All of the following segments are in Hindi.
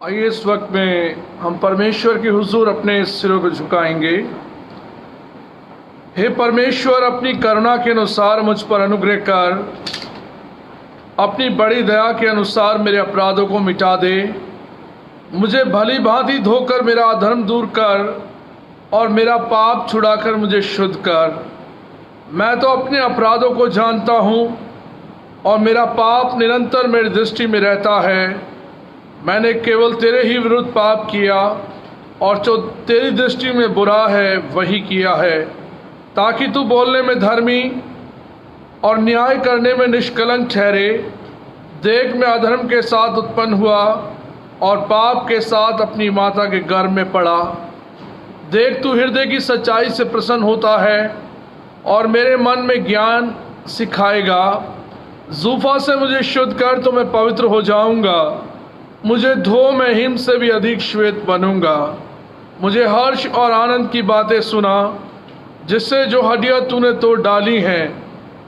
आइए इस वक्त में हम परमेश्वर के हुजूर अपने सिरों को झुकाएंगे। हे परमेश्वर, अपनी करुणा के अनुसार मुझ पर अनुग्रह कर, अपनी बड़ी दया के अनुसार मेरे अपराधों को मिटा दे। मुझे भली भांति धोकर मेरा अधर्म दूर कर और मेरा पाप छुड़ाकर मुझे शुद्ध कर। मैं तो अपने अपराधों को जानता हूँ और मेरा पाप निरंतर मेरी दृष्टि में रहता है। मैंने केवल तेरे ही विरुद्ध पाप किया और जो तेरी दृष्टि में बुरा है वही किया है, ताकि तू बोलने में धर्मी और न्याय करने में निष्कलंक ठहरे। देख, मैं अधर्म के साथ उत्पन्न हुआ और पाप के साथ अपनी माता के गर्भ में पड़ा। देख, तू हृदय की सच्चाई से प्रसन्न होता है और मेरे मन में ज्ञान सिखाएगा। जूफा से मुझे शुद्ध कर तो मैं पवित्र हो जाऊंगा। मुझे धो, मैं हिम से भी अधिक श्वेत बनूंगा। मुझे हर्ष और आनंद की बातें सुना, जिससे जो हड्डियां तूने तोड़ डाली हैं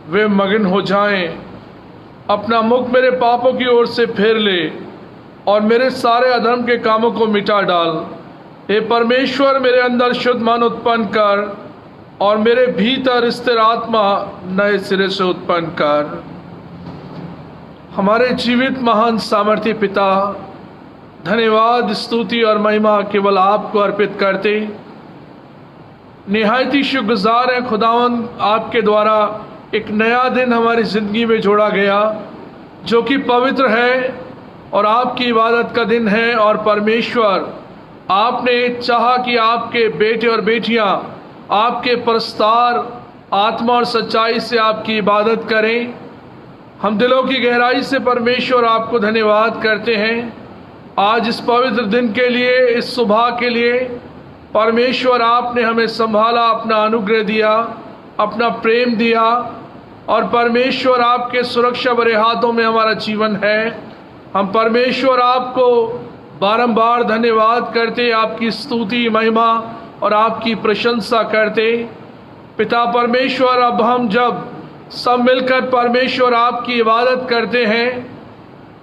वे मगन हो जाएं। अपना मुख मेरे पापों की ओर से फेर ले और मेरे सारे अधर्म के कामों को मिटा डाल। हे परमेश्वर, मेरे अंदर शुद्ध मन उत्पन्न कर और मेरे भीतर स्थिर आत्मा नए सिरे से उत्पन्न कर। हमारे जीवित महान सामर्थी पिता, धन्यवाद, स्तुति और महिमा केवल आपको अर्पित करते। निहायत ही शुक्रगुजार है खुदावंद, आपके द्वारा एक नया दिन हमारी ज़िंदगी में जोड़ा गया जो कि पवित्र है और आपकी इबादत का दिन है। और परमेश्वर, आपने चाहा कि आपके बेटे और बेटियां आपके प्रस्तार आत्मा और सच्चाई से आपकी इबादत करें। हम दिलों की गहराई से परमेश्वर आपको धन्यवाद करते हैं आज इस पवित्र दिन के लिए, इस सुबह के लिए। परमेश्वर, आपने हमें संभाला, अपना अनुग्रह दिया, अपना प्रेम दिया और परमेश्वर, आपके सुरक्षा भरे हाथों में हमारा जीवन है। हम परमेश्वर आपको बारंबार धन्यवाद करते, आपकी स्तुति, महिमा और आपकी प्रशंसा करते। पिता परमेश्वर, अब हम जब सब मिलकर परमेश्वर आपकी इबादत करते हैं,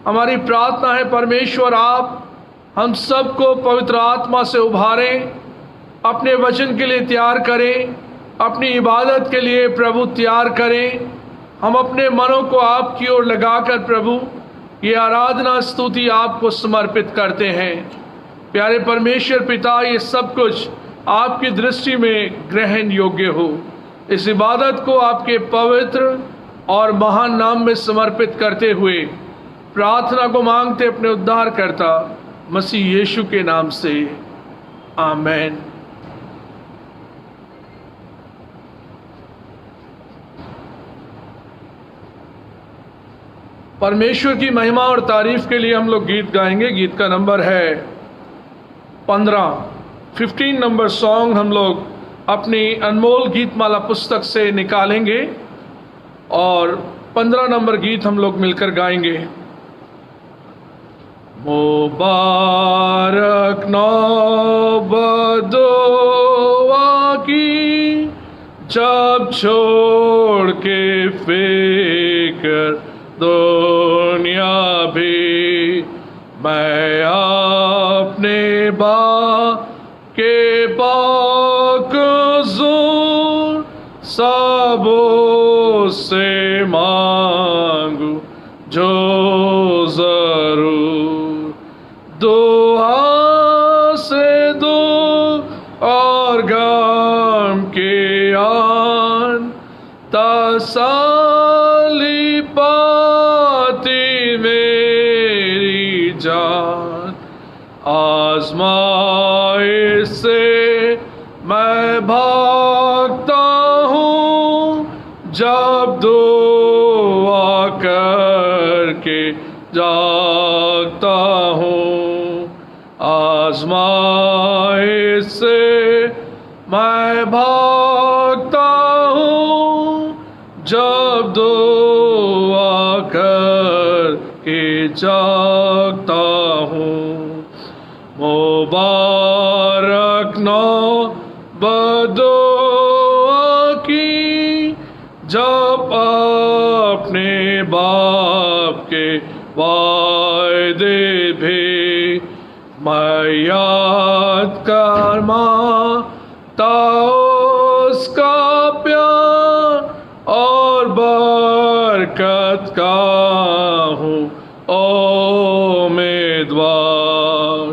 हमारी प्रार्थना है परमेश्वर, आप हम सबको पवित्र आत्मा से उभारें, अपने वचन के लिए तैयार करें, अपनी इबादत के लिए प्रभु तैयार करें। हम अपने मनों को आपकी ओर लगाकर प्रभु ये आराधना स्तुति आपको समर्पित करते हैं। प्यारे परमेश्वर पिता, ये सब कुछ आपकी दृष्टि में ग्रहण योग्य हो। इस इबादत को आपके पवित्र और महान नाम में समर्पित करते हुए प्रार्थना को मांगते अपने उद्धारकर्ता मसीह यीशु के नाम से, आमेन। परमेश्वर की महिमा और तारीफ के लिए हम लोग गीत गाएंगे। गीत का नंबर है 15 नंबर सॉन्ग हम लोग अपनी अनमोल गीतमाला पुस्तक से निकालेंगे और 15 नंबर गीत हम लोग मिलकर गाएंगे। मुबारक नौबत दुआ की, जब छोड़ के फिक्र दुनिया भी, मैं अपने बाप के पाक हुज़ूर सबों से मांगू जो जरूर। दुआ से दो और गम के आन, तसल्ली पाती मेरी जान। आज़माइश से मैं भागता हूँ, जब दुआ करके जागता हूँ। आज़माइश से मैं भागता हूँ, जब दुआ करके जागता हूँ। मुबारक नौबत दुआ की, जब अपने बाप के वायदे भी मैं याद करता उसका प्यार और बरकत का हूँ उम्मीदवार।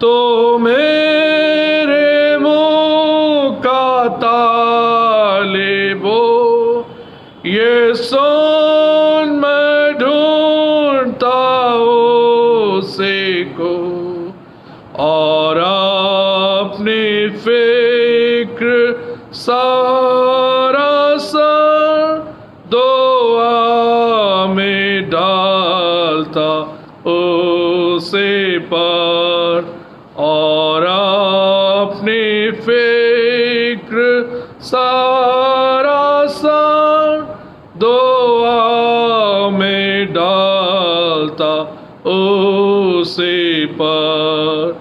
तो मेरे मुँह का तालिबो ये सुन मैं ढूंढता उसे को, और अपनी फिक्र सारा सर दुआ में डालता उसे पर, और अपनी फिक्र सारा सर दुआ में डालता उसे पर।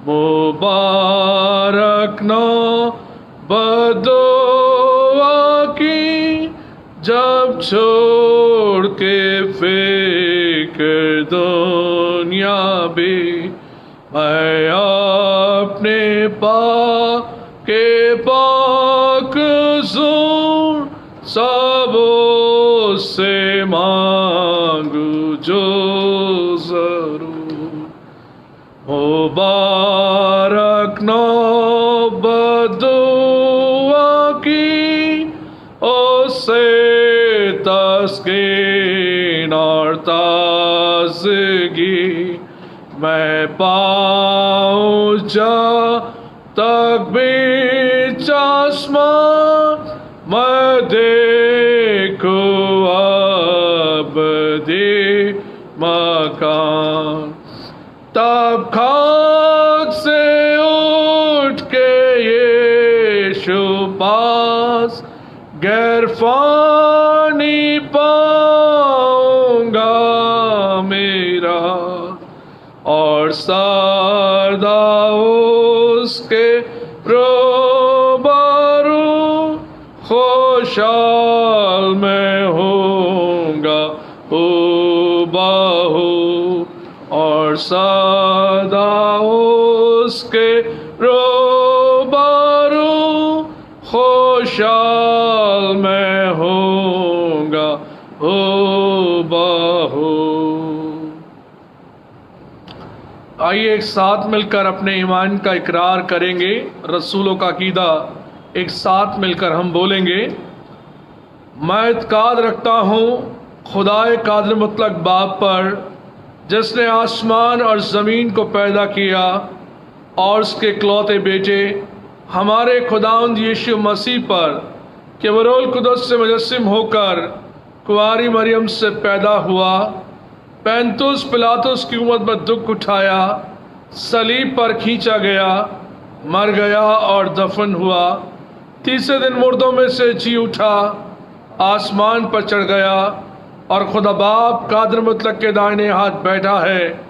मुबारक नो बदुआ की जब छोड़ के फिक्र दुनिया भी, मैं अपने के पाक ज़ूर सबों से मांगू जो जरूर। मुबारक नौबतुआ की उससे तस्कीन और ताज़गी मैं पाऊँ जब तक बीच आसमान मैं देखूँ अबदी मकान। तब खाक से उठ के यीशु पास गैरफानी पाऊंगा मेरा, और सदा उसके रूबरू खुशहाल मैं होऊंगा हूबहू, और सदा उसके रूबरू खुशहाल मैं होऊंगा हूबहू। आइए एक साथ मिलकर अपने ईमान का इकरार करेंगे। रसूलों का अकीदा एक साथ मिलकर हम बोलेंगे। मैं इत्काद रखता हूँ खुदाए कादिर मुतलक बाप पर, जिसने आसमान और ज़मीन को पैदा किया, और उसके इकलौते बेटे हमारे खुदावंद यीशु मसीह पर, कि वो रूह कुदस से मुजस्सिम होकर कुंवारी मरियम से पैदा हुआ, पैंतुस पिलातुस की उम्मत में दुख उठाया, सलीब पर खींचा गया, मर गया और दफन हुआ, तीसरे दिन मुर्दों में से जी उठा, आसमान पर चढ़ गया, और खुदा बाप कादिर मुतलक के दाहिने हाथ बैठा है,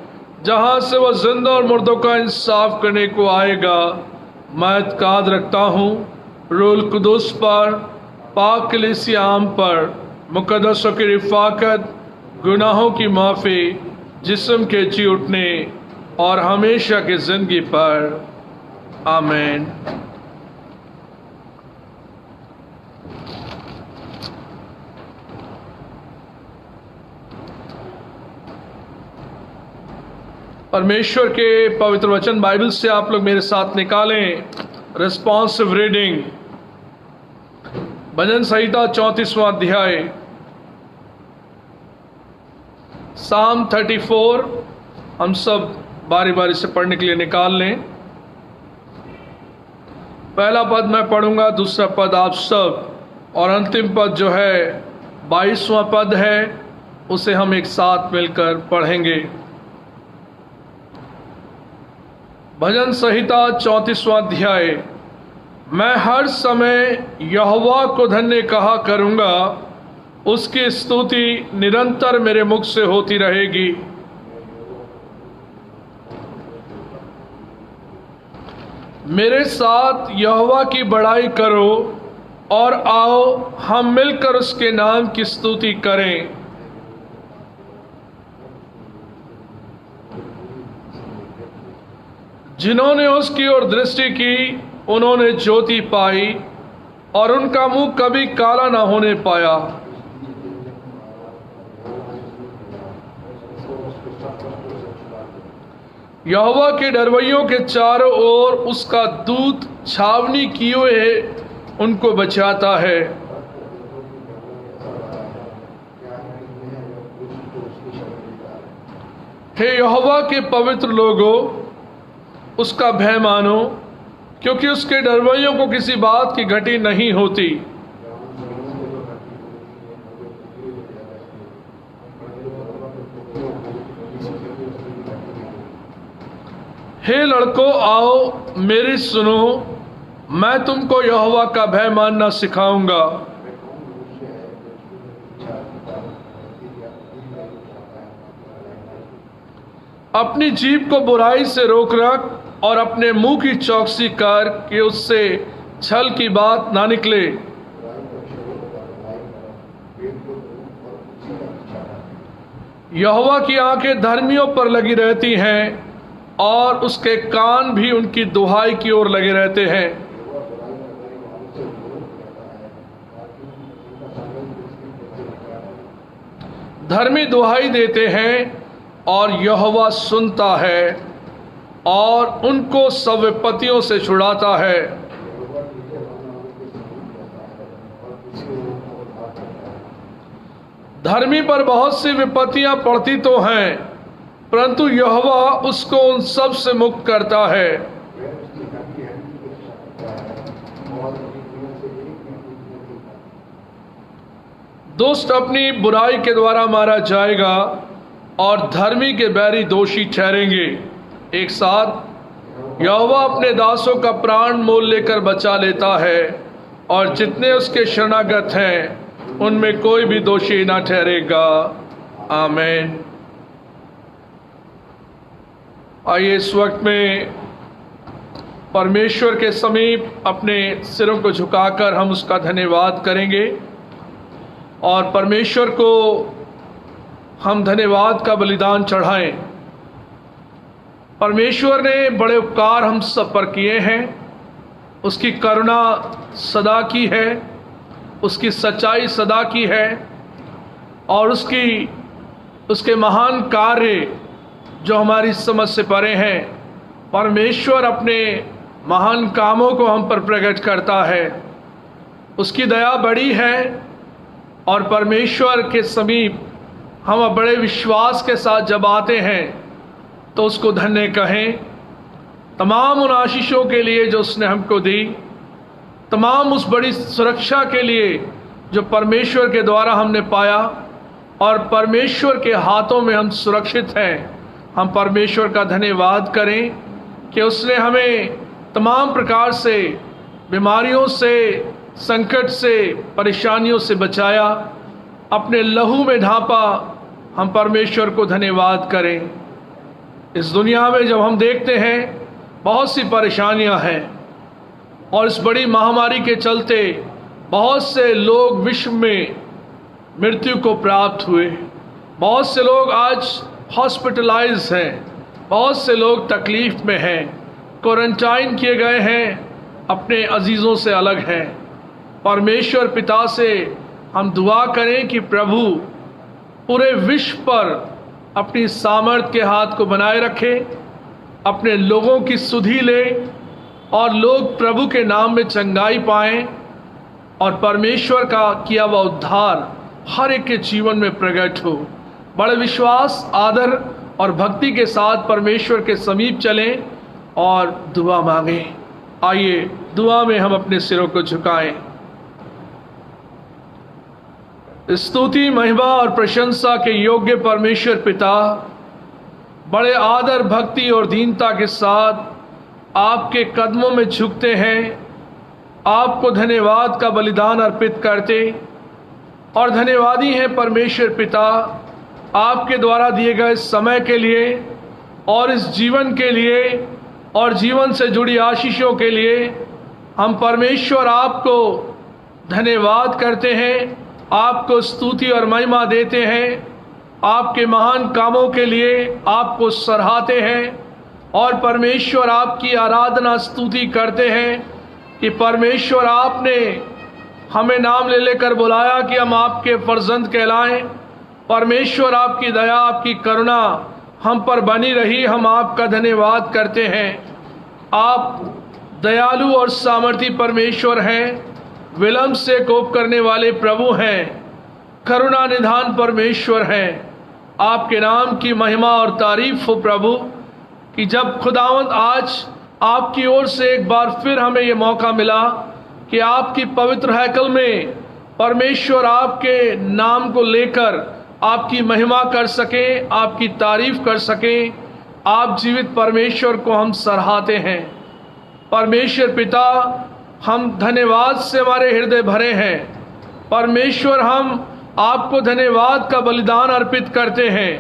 जहाँ से वह जिंदा और मुर्दों का इंसाफ करने को आएगा। मैं इत्काद रखता हूँ रूह कुदुस पर, पाक कलीसिया आम पर, मुकद्दसों की रिफाकत, गुनाहों की माफ़ी, जिस्म के जी उठने और हमेशा की ज़िंदगी पर। आमीन। परमेश्वर के पवित्र वचन बाइबल से आप लोग मेरे साथ निकालें। रिस्पॉन्सिव रीडिंग, भजन संहिता 34वां अध्याय, साम 34। हम सब बारी बारी से पढ़ने के लिए निकाल लें। पहला पद मैं पढ़ूंगा, दूसरा पद आप सब, और अंतिम पद जो है 22वां पद है, उसे हम एक साथ मिलकर पढ़ेंगे। भजन संहिता 34वां अध्याय। मैं हर समय यहोवा को धन्य कहा करूँगा, उसकी स्तुति निरंतर मेरे मुख से होती रहेगी। मेरे साथ यहोवा की बड़ाई करो और आओ हम मिलकर उसके नाम की स्तुति करें। जिन्होंने उसकी ओर दृष्टि की उन्होंने ज्योति पाई और उनका मुंह कभी काला न होने पाया। यहोवा के डरवैयों के चारों ओर उसका दूत छावनी किए हुए उनको बचाता है। हे यहोवा के पवित्र लोगों, उसका भय मानो, क्योंकि उसके डरवैयों को किसी बात की घटी नहीं होती। हे लड़कों, आओ मेरी सुनो, मैं तुमको यहोवा का भय मानना सिखाऊंगा। अपनी जीभ को बुराई से रोक रख और अपने मुंह की चौकसी कर कि उससे छल की बात ना निकले। यहोवा की आंखें धर्मियों पर लगी रहती हैं और उसके कान भी उनकी दुहाई की ओर लगे रहते हैं। धर्मी दुहाई देते हैं और यहोवा सुनता है और उनको सब विपत्तियों से छुड़ाता है। धर्मी पर बहुत सी विपत्तियां पड़ती तो हैं, परंतु यहोवा उसको उन सब से मुक्त करता है। दुष्ट अपनी बुराई के द्वारा मारा जाएगा और धर्मी के बैरी दोषी ठहरेंगे। एक साथ यहोवा अपने दासों का प्राण मोल लेकर बचा लेता है और जितने उसके शरणागत हैं उनमें कोई भी दोषी ना ठहरेगा। आमीन। आइए इस वक्त में परमेश्वर के समीप अपने सिरों को झुकाकर हम उसका धन्यवाद करेंगे और परमेश्वर को हम धन्यवाद का बलिदान चढ़ाएं। परमेश्वर ने बड़े उपकार हम सब पर किए हैं। उसकी करुणा सदा की है, उसकी सच्चाई सदा की है और उसके महान कार्य जो हमारी समझ से परे हैं। परमेश्वर अपने महान कामों को हम पर प्रकट करता है। उसकी दया बड़ी है और परमेश्वर के समीप हम बड़े विश्वास के साथ जब आते हैं तो उसको धन्य कहें। तमाम उन आशीषों के लिए जो उसने हमको दी, तमाम उस बड़ी सुरक्षा के लिए जो परमेश्वर के द्वारा हमने पाया और परमेश्वर के हाथों में हम सुरक्षित हैं। हम परमेश्वर का धन्यवाद करें कि उसने हमें तमाम प्रकार से बीमारियों से, संकट से, परेशानियों से बचाया, अपने लहू में ढांपा। हम परमेश्वर को धन्यवाद करें। इस दुनिया में जब हम देखते हैं बहुत सी परेशानियां हैं और इस बड़ी महामारी के चलते बहुत से लोग विश्व में मृत्यु को प्राप्त हुए। बहुत से लोग आज हॉस्पिटलाइज हैं, बहुत से लोग तकलीफ में हैं, क्वारंटाइन किए गए हैं, अपने अजीज़ों से अलग हैं। परमेश्वर पिता से हम दुआ करें कि प्रभु पूरे विश्व पर अपनी सामर्थ के हाथ को बनाए रखे, अपने लोगों की सुधि ले और लोग प्रभु के नाम में चंगाई पाएं और परमेश्वर का किया हुआ उद्धार हर एक के जीवन में प्रकट हो। बड़े विश्वास, आदर और भक्ति के साथ परमेश्वर के समीप चलें और दुआ मांगें। आइए दुआ में हम अपने सिरों को झुकाएं। स्तुति, महिमा और प्रशंसा के योग्य परमेश्वर पिता, बड़े आदर, भक्ति और दीनता के साथ आपके कदमों में झुकते हैं, आपको धन्यवाद का बलिदान अर्पित करते और धन्यवादी हैं परमेश्वर पिता आपके द्वारा दिए गए समय के लिए और इस जीवन के लिए और जीवन से जुड़ी आशीषों के लिए। हम परमेश्वर आपको धन्यवाद करते हैं, आपको स्तुति और महिमा देते हैं, आपके महान कामों के लिए आपको सराहते हैं और परमेश्वर आपकी आराधना स्तुति करते हैं कि परमेश्वर आपने हमें नाम ले लेकर बुलाया कि हम आपके फर्जंद कहलाएं। परमेश्वर आपकी दया आपकी करुणा हम पर बनी रही, हम आपका धन्यवाद करते हैं। आप दयालु और सामर्थी परमेश्वर हैं, विलंब से कोप करने वाले प्रभु हैं, करुणा निधान परमेश्वर हैं। आपके नाम की महिमा और तारीफ हो प्रभु कि जब खुदावंद आज आपकी ओर से एक बार फिर हमें ये मौका मिला कि आपकी पवित्र हैकल में परमेश्वर आपके नाम को लेकर आपकी महिमा कर सकें, आपकी तारीफ कर सकें। आप जीवित परमेश्वर को हम सराहते हैं। परमेश्वर पिता, हम धन्यवाद से हमारे हृदय भरे हैं। परमेश्वर, हम आपको धन्यवाद का बलिदान अर्पित करते हैं।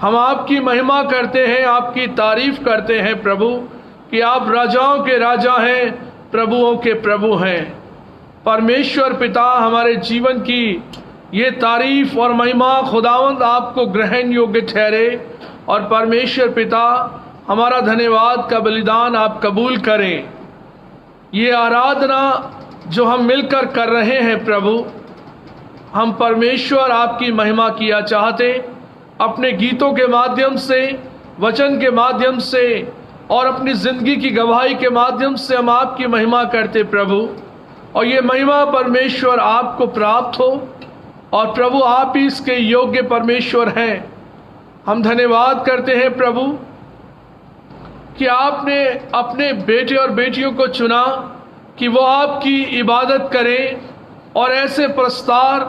हम आपकी महिमा करते हैं, आपकी तारीफ करते हैं प्रभु कि आप राजाओं के राजा हैं, प्रभुओं के प्रभु हैं। परमेश्वर पिता, हमारे जीवन की ये तारीफ और महिमा खुदावंद आपको ग्रहण योग्य ठहरे। और परमेश्वर पिता, हमारा धन्यवाद का बलिदान आप कबूल करें। ये आराधना जो हम मिलकर कर रहे हैं प्रभु, हम परमेश्वर आपकी महिमा किया चाहते, अपने गीतों के माध्यम से, वचन के माध्यम से और अपनी जिंदगी की गवाही के माध्यम से हम आपकी महिमा करते प्रभु। और ये महिमा परमेश्वर आपको प्राप्त हो। और प्रभु, आप ही इसके योग्य परमेश्वर हैं। हम धन्यवाद करते हैं प्रभु कि आपने अपने बेटे और बेटियों को चुना कि वो आपकी इबादत करें, और ऐसे प्रस्तार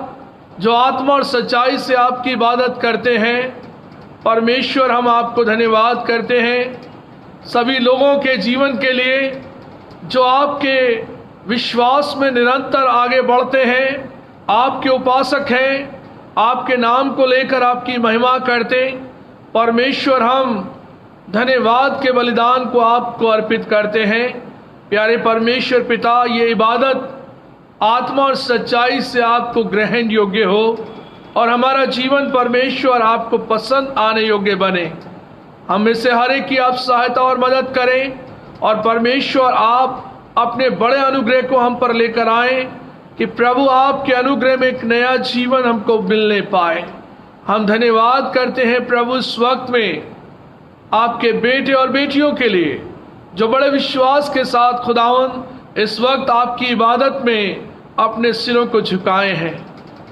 जो आत्मा और सच्चाई से आपकी इबादत करते हैं। परमेश्वर, हम आपको धन्यवाद करते हैं सभी लोगों के जीवन के लिए जो आपके विश्वास में निरंतर आगे बढ़ते हैं, आपके उपासक हैं, आपके नाम को लेकर आपकी महिमा करते। परमेश्वर, हम धन्यवाद के बलिदान को आपको अर्पित करते हैं। प्यारे परमेश्वर पिता, ये इबादत आत्मा और सच्चाई से आपको ग्रहण योग्य हो और हमारा जीवन परमेश्वर आपको पसंद आने योग्य बने। हम में से हर एक की आप सहायता और मदद करें। और परमेश्वर, आप अपने बड़े अनुग्रह को हम पर लेकर आए कि प्रभु, आपके अनुग्रह में एक नया जीवन हमको मिलने पाए। हम धन्यवाद करते हैं प्रभु इस वक्त में आपके बेटे और बेटियों के लिए जो बड़े विश्वास के साथ खुदावंद इस वक्त आपकी इबादत में अपने सिरों को झुकाए हैं।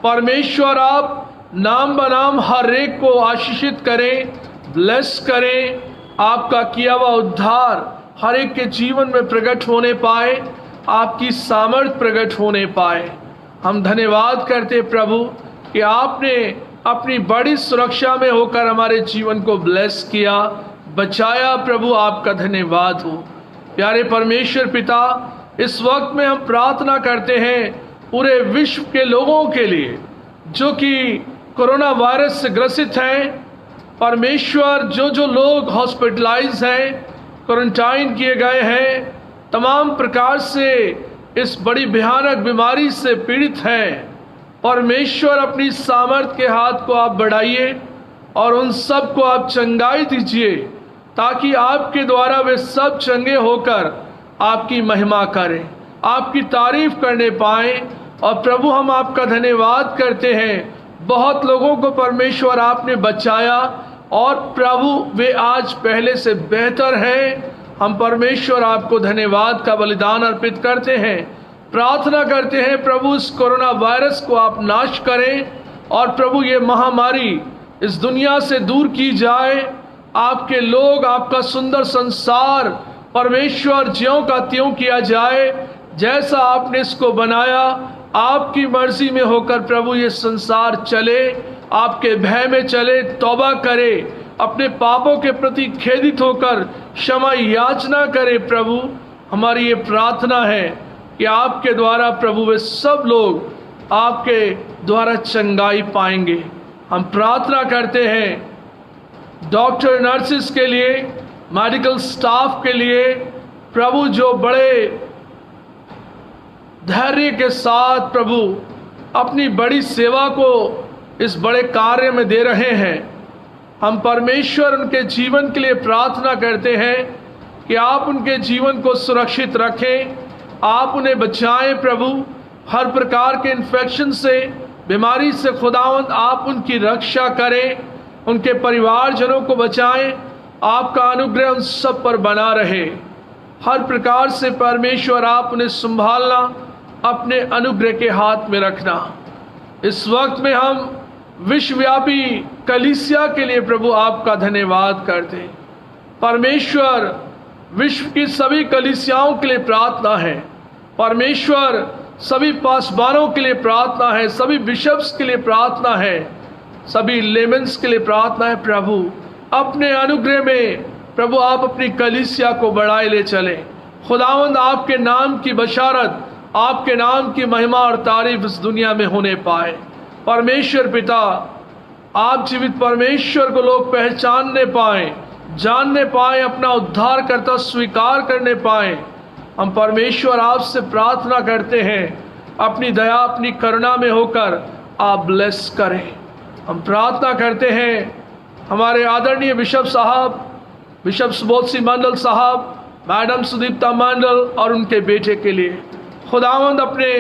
परमेश्वर, आप नाम बनाम हर एक को आशीषित करें, ब्लेस करें। आपका किया हुआ उद्धार हर एक के जीवन में प्रकट होने पाए, आपकी सामर्थ प्रकट होने पाए। हम धन्यवाद करते प्रभु कि आपने अपनी बड़ी सुरक्षा में होकर हमारे जीवन को ब्लेस किया, बचाया। प्रभु, आपका धन्यवाद हो। प्यारे परमेश्वर पिता, इस वक्त में हम प्रार्थना करते हैं पूरे विश्व के लोगों के लिए जो कि कोरोना वायरस से ग्रसित हैं। परमेश्वर, जो लोग हॉस्पिटलाइज हैं, क्वारंटाइन किए गए हैं, तमाम प्रकार से इस बड़ी भयानक बीमारी से पीड़ित हैं, परमेश्वर अपनी सामर्थ के हाथ को आप बढ़ाइए और उन सब को आप चंगाई दीजिए ताकि आपके द्वारा वे सब चंगे होकर आपकी महिमा करें, आपकी तारीफ करने पाएं। और प्रभु, हम आपका धन्यवाद करते हैं, बहुत लोगों को परमेश्वर आपने बचाया और प्रभु वे आज पहले से बेहतर हैं। हम परमेश्वर आपको धन्यवाद का बलिदान अर्पित करते हैं। प्रार्थना करते हैं प्रभु, इस कोरोना वायरस को आप नाश करें और प्रभु ये महामारी इस दुनिया से दूर की जाए। आपके लोग, आपका सुंदर संसार परमेश्वर ज्यों का त्यों किया जाए जैसा आपने इसको बनाया। आपकी मर्जी में होकर प्रभु ये संसार चले, आपके भय में चले, तौबा करे, अपने पापों के प्रति खेदित होकर क्षमा याचना करे। प्रभु, हमारी ये प्रार्थना है कि आपके द्वारा प्रभु वे सब लोग आपके द्वारा चंगाई पाएंगे। हम प्रार्थना करते हैं डॉक्टर नर्सिस के लिए, मेडिकल स्टाफ के लिए प्रभु, जो बड़े धैर्य के साथ प्रभु अपनी बड़ी सेवा को इस बड़े कार्य में दे रहे हैं। हम परमेश्वर उनके जीवन के लिए प्रार्थना करते हैं कि आप उनके जीवन को सुरक्षित रखें, आप उन्हें बचाएं प्रभु, हर प्रकार के इन्फेक्शन से, बीमारी से खुदावंद आप उनकी रक्षा करें, उनके परिवारजनों को बचाएं, आपका अनुग्रह उन सब पर बना रहे। हर प्रकार से परमेश्वर आप उन्हें संभालना, अपने अनुग्रह के हाथ में रखना। इस वक्त में हम विश्वव्यापी कलीसिया के लिए प्रभु आपका धन्यवाद करते हैं। परमेश्वर विश्व की सभी कलीसियाओं के लिए प्रार्थना है, परमेश्वर सभी पासबानों के लिए प्रार्थना है, सभी बिशप्स के लिए प्रार्थना है, सभी लेमन्स के लिए प्रार्थना है। प्रभु अपने अनुग्रह में प्रभु आप अपनी कलीसिया को बढ़ाए ले चले। खुदावंद आपके नाम की बशारत, आपके नाम की महिमा और तारीफ इस दुनिया में होने पाए। परमेश्वर पिता, आप जीवित परमेश्वर को लोग पहचानने पाए, जानने पाए, अपना उद्धार करता स्वीकार करने पाए। हम परमेश्वर आपसे प्रार्थना करते हैं, अपनी दया अपनी करुणा में होकर आप ब्लेस करें। हम प्रार्थना करते हैं हमारे आदरणीय बिशप साहब, बिशप सुबोध मंडल साहब, मैडम सुदीप्ता मंडल और उनके बेटे के लिए। खुदावंद अपने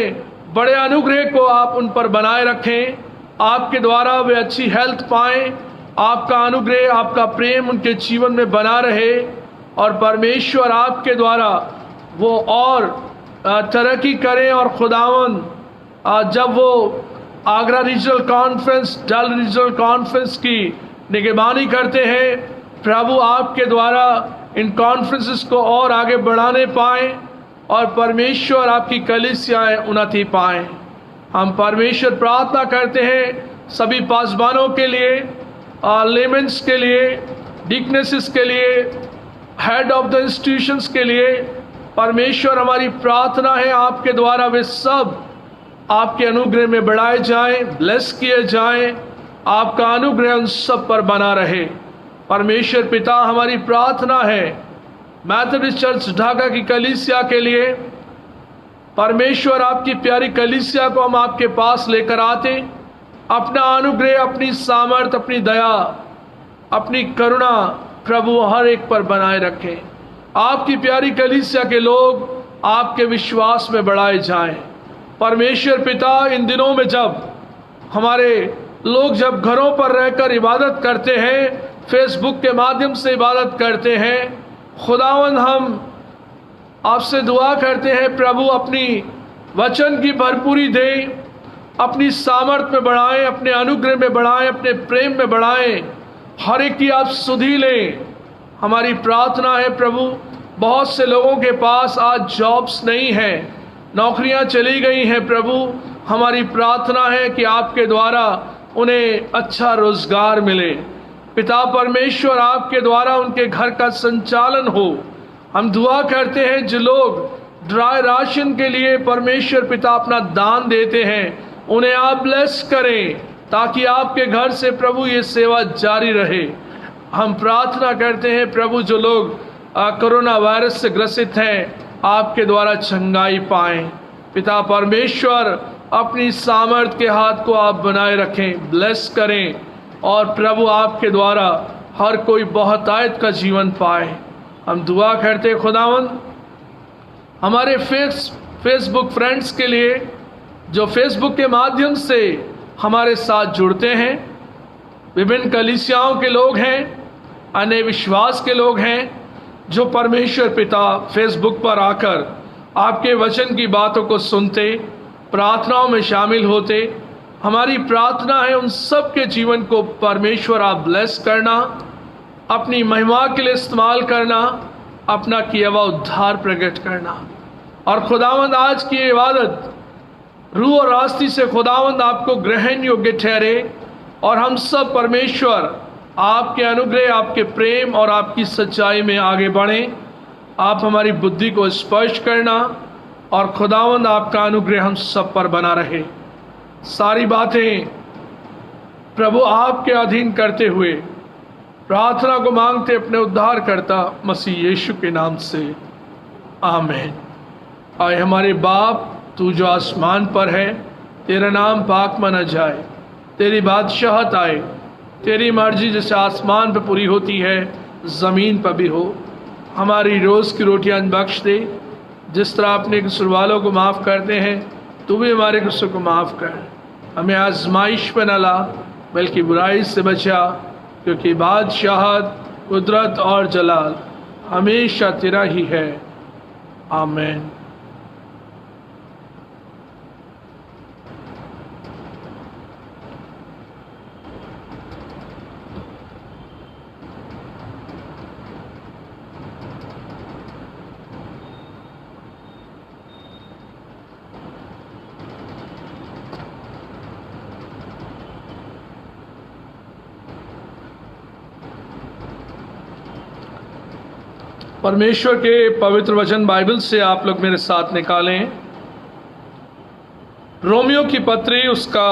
बड़े अनुग्रह को आप उन पर बनाए रखें, आपके द्वारा वे अच्छी हेल्थ पाएं, आपका अनुग्रह आपका प्रेम उनके जीवन में बना रहे और परमेश्वर आपके द्वारा वो और तरक्की करें। और खुदावंद जब वो आगरा रीजनल कॉन्फ्रेंस, डल रीजनल कॉन्फ्रेंस की निगरानी करते हैं, प्रभु आपके द्वारा इन कॉन्फ्रेंसेस को और आगे बढ़ाने पाएं और परमेश्वर आपकी कलीसियाएं उन्नति पाएं। हम परमेश्वर प्रार्थना करते हैं सभी पासबानों के लिए, लेमेंट्स के लिए, डिकनेसेस के लिए, हेड ऑफ द इंस्टीट्यूशंस के लिए। परमेश्वर हमारी प्रार्थना है आपके द्वारा वे सब आपके अनुग्रह में बढ़ाए जाएं, ब्लेस किए जाएं, आपका अनुग्रह उन सब पर बना रहे। परमेश्वर पिता, हमारी प्रार्थना है मैथोडिस्ट चर्च ढाका की कलीसिया के लिए। परमेश्वर आपकी प्यारी कलीसिया को हम आपके पास लेकर आते, अपना अनुग्रह, अपनी सामर्थ, अपनी दया, अपनी करुणा प्रभु हर एक पर बनाए रखें। आपकी प्यारी कलीसिया के लोग आपके विश्वास में बढ़ाए जाएं। परमेश्वर पिता, इन दिनों में जब हमारे लोग जब घरों पर रहकर इबादत करते हैं, फेसबुक के माध्यम से इबादत करते हैं, खुदावंद हम आपसे दुआ करते हैं प्रभु अपनी वचन की भरपूरी दें, अपनी सामर्थ में बढ़ाएं, अपने अनुग्रह में बढ़ाएं, अपने प्रेम में बढ़ाएं, हर एक की आप सुधि लें। हमारी प्रार्थना है प्रभु, बहुत से लोगों के पास आज जॉब्स नहीं हैं, नौकरियां चली गई हैं प्रभु। हमारी प्रार्थना है कि आपके द्वारा उन्हें अच्छा रोजगार मिले। पिता परमेश्वर, आपके द्वारा उनके घर का संचालन हो। हम दुआ करते हैं जो लोग ड्राई राशन के लिए परमेश्वर पिता अपना दान देते हैं, उन्हें आप ब्लेस करें ताकि आपके घर से प्रभु ये सेवा जारी रहे। हम प्रार्थना करते हैं प्रभु, जो लोग कोरोना वायरस से ग्रसित हैं, आपके द्वारा चंगाई पाएं। पिता परमेश्वर, अपनी सामर्थ के हाथ को आप बनाए रखें, ब्लेस करें और प्रभु आपके द्वारा हर कोई बहुतायत का जीवन पाए। हम दुआ करते खुदावंद हमारे फेसबुक फ्रेंड्स के लिए, जो फेसबुक के माध्यम से हमारे साथ जुड़ते हैं, विभिन्न कलीसियाओं के लोग हैं, अन्य विश्वास के लोग हैं, जो परमेश्वर पिता फेसबुक पर आकर आपके वचन की बातों को सुनते, प्रार्थनाओं में शामिल होते। हमारी प्रार्थना है उन सब के जीवन को परमेश्वर आप ब्लेस करना, अपनी महिमा के लिए इस्तेमाल करना, अपना किया हुआ उद्धार प्रकट करना। और खुदावंद आज की इबादत रूह और रास्ती से खुदावंद आपको ग्रहण योग्य ठहरे और हम सब परमेश्वर आपके अनुग्रह, आपके प्रेम और आपकी सच्चाई में आगे बढ़ें। आप हमारी बुद्धि को स्पर्श करना और खुदावंद आपका अनुग्रह हम सब पर बना रहे। सारी बातें प्रभु आपके अधीन करते हुए प्रार्थना को मांगते अपने उद्धार करता मसीह यीशु के नाम से, आमीन। आए हमारे बाप, तू जो आसमान पर है, तेरा नाम पाक माना जाए, तेरी बादशाहत आए, तेरी मर्जी जैसे आसमान पर पूरी होती है ज़मीन पर भी हो। हमारी रोज़ की रोटियां बख्श दे, जिस तरह अपने कसूर वालों को माफ़ करते हैं तू भी हमारे कसूर को माफ़ कर। हमें आजमाइश पर न ला बल्कि बुराई से बचा, क्योंकि बादशाहत, कुदरत और जलाल हमेशा तेरा ही है। आमीन। परमेश्वर के पवित्र वचन बाइबल से आप लोग मेरे साथ निकालें। रोमियो की पत्री उसका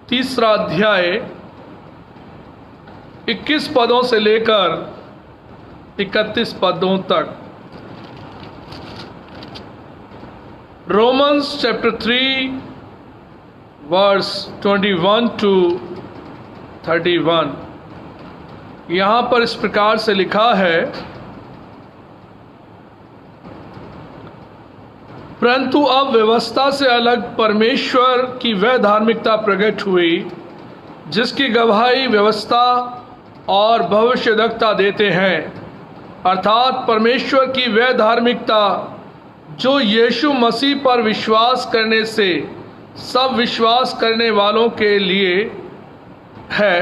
3 अध्याय 21 पदों से लेकर 31 पदों तक। Romans chapter 3 verse 21 to 31। यहाँ पर इस प्रकार से लिखा है, परंतु अब व्यवस्था से अलग परमेश्वर की वह धार्मिकता प्रकट हुई जिसकी गवाही व्यवस्था और भविष्यद्वक्ता देते हैं, अर्थात परमेश्वर की वह धार्मिकता जो यीशु मसीह पर विश्वास करने से सब विश्वास करने वालों के लिए है,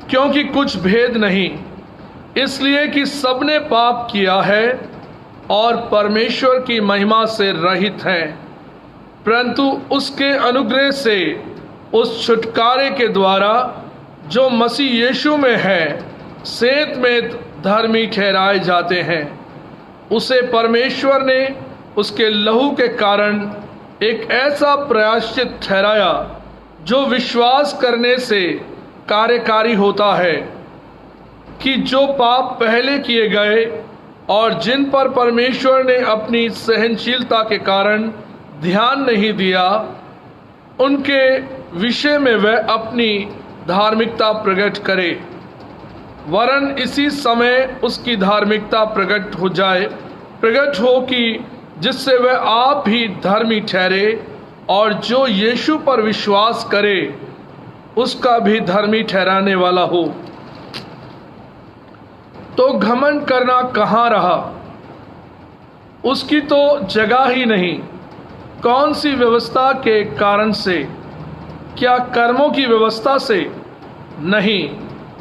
क्योंकि कुछ भेद नहीं, इसलिए कि सबने पाप किया है और परमेश्वर की महिमा से रहित हैं, परंतु उसके अनुग्रह से उस छुटकारे के द्वारा जो मसीह यीशु में है सेत में धर्मी ठहराए जाते हैं। उसे परमेश्वर ने उसके लहू के कारण एक ऐसा प्रायश्चित ठहराया जो विश्वास करने से कार्यकारी होता है, कि जो पाप पहले किए गए और जिन पर परमेश्वर ने अपनी सहनशीलता के कारण ध्यान नहीं दिया, उनके विषय में वह अपनी धार्मिकता प्रकट करे, वरन इसी समय उसकी धार्मिकता प्रकट हो कि जिससे वह आप ही धर्मी ठहरे और जो यीशु पर विश्वास करे उसका भी धर्मी ठहराने वाला हो। तो घमंड करना कहाँ रहा, उसकी तो जगह ही नहीं। कौन सी व्यवस्था के कारण से? क्या कर्मों की व्यवस्था से? नहीं,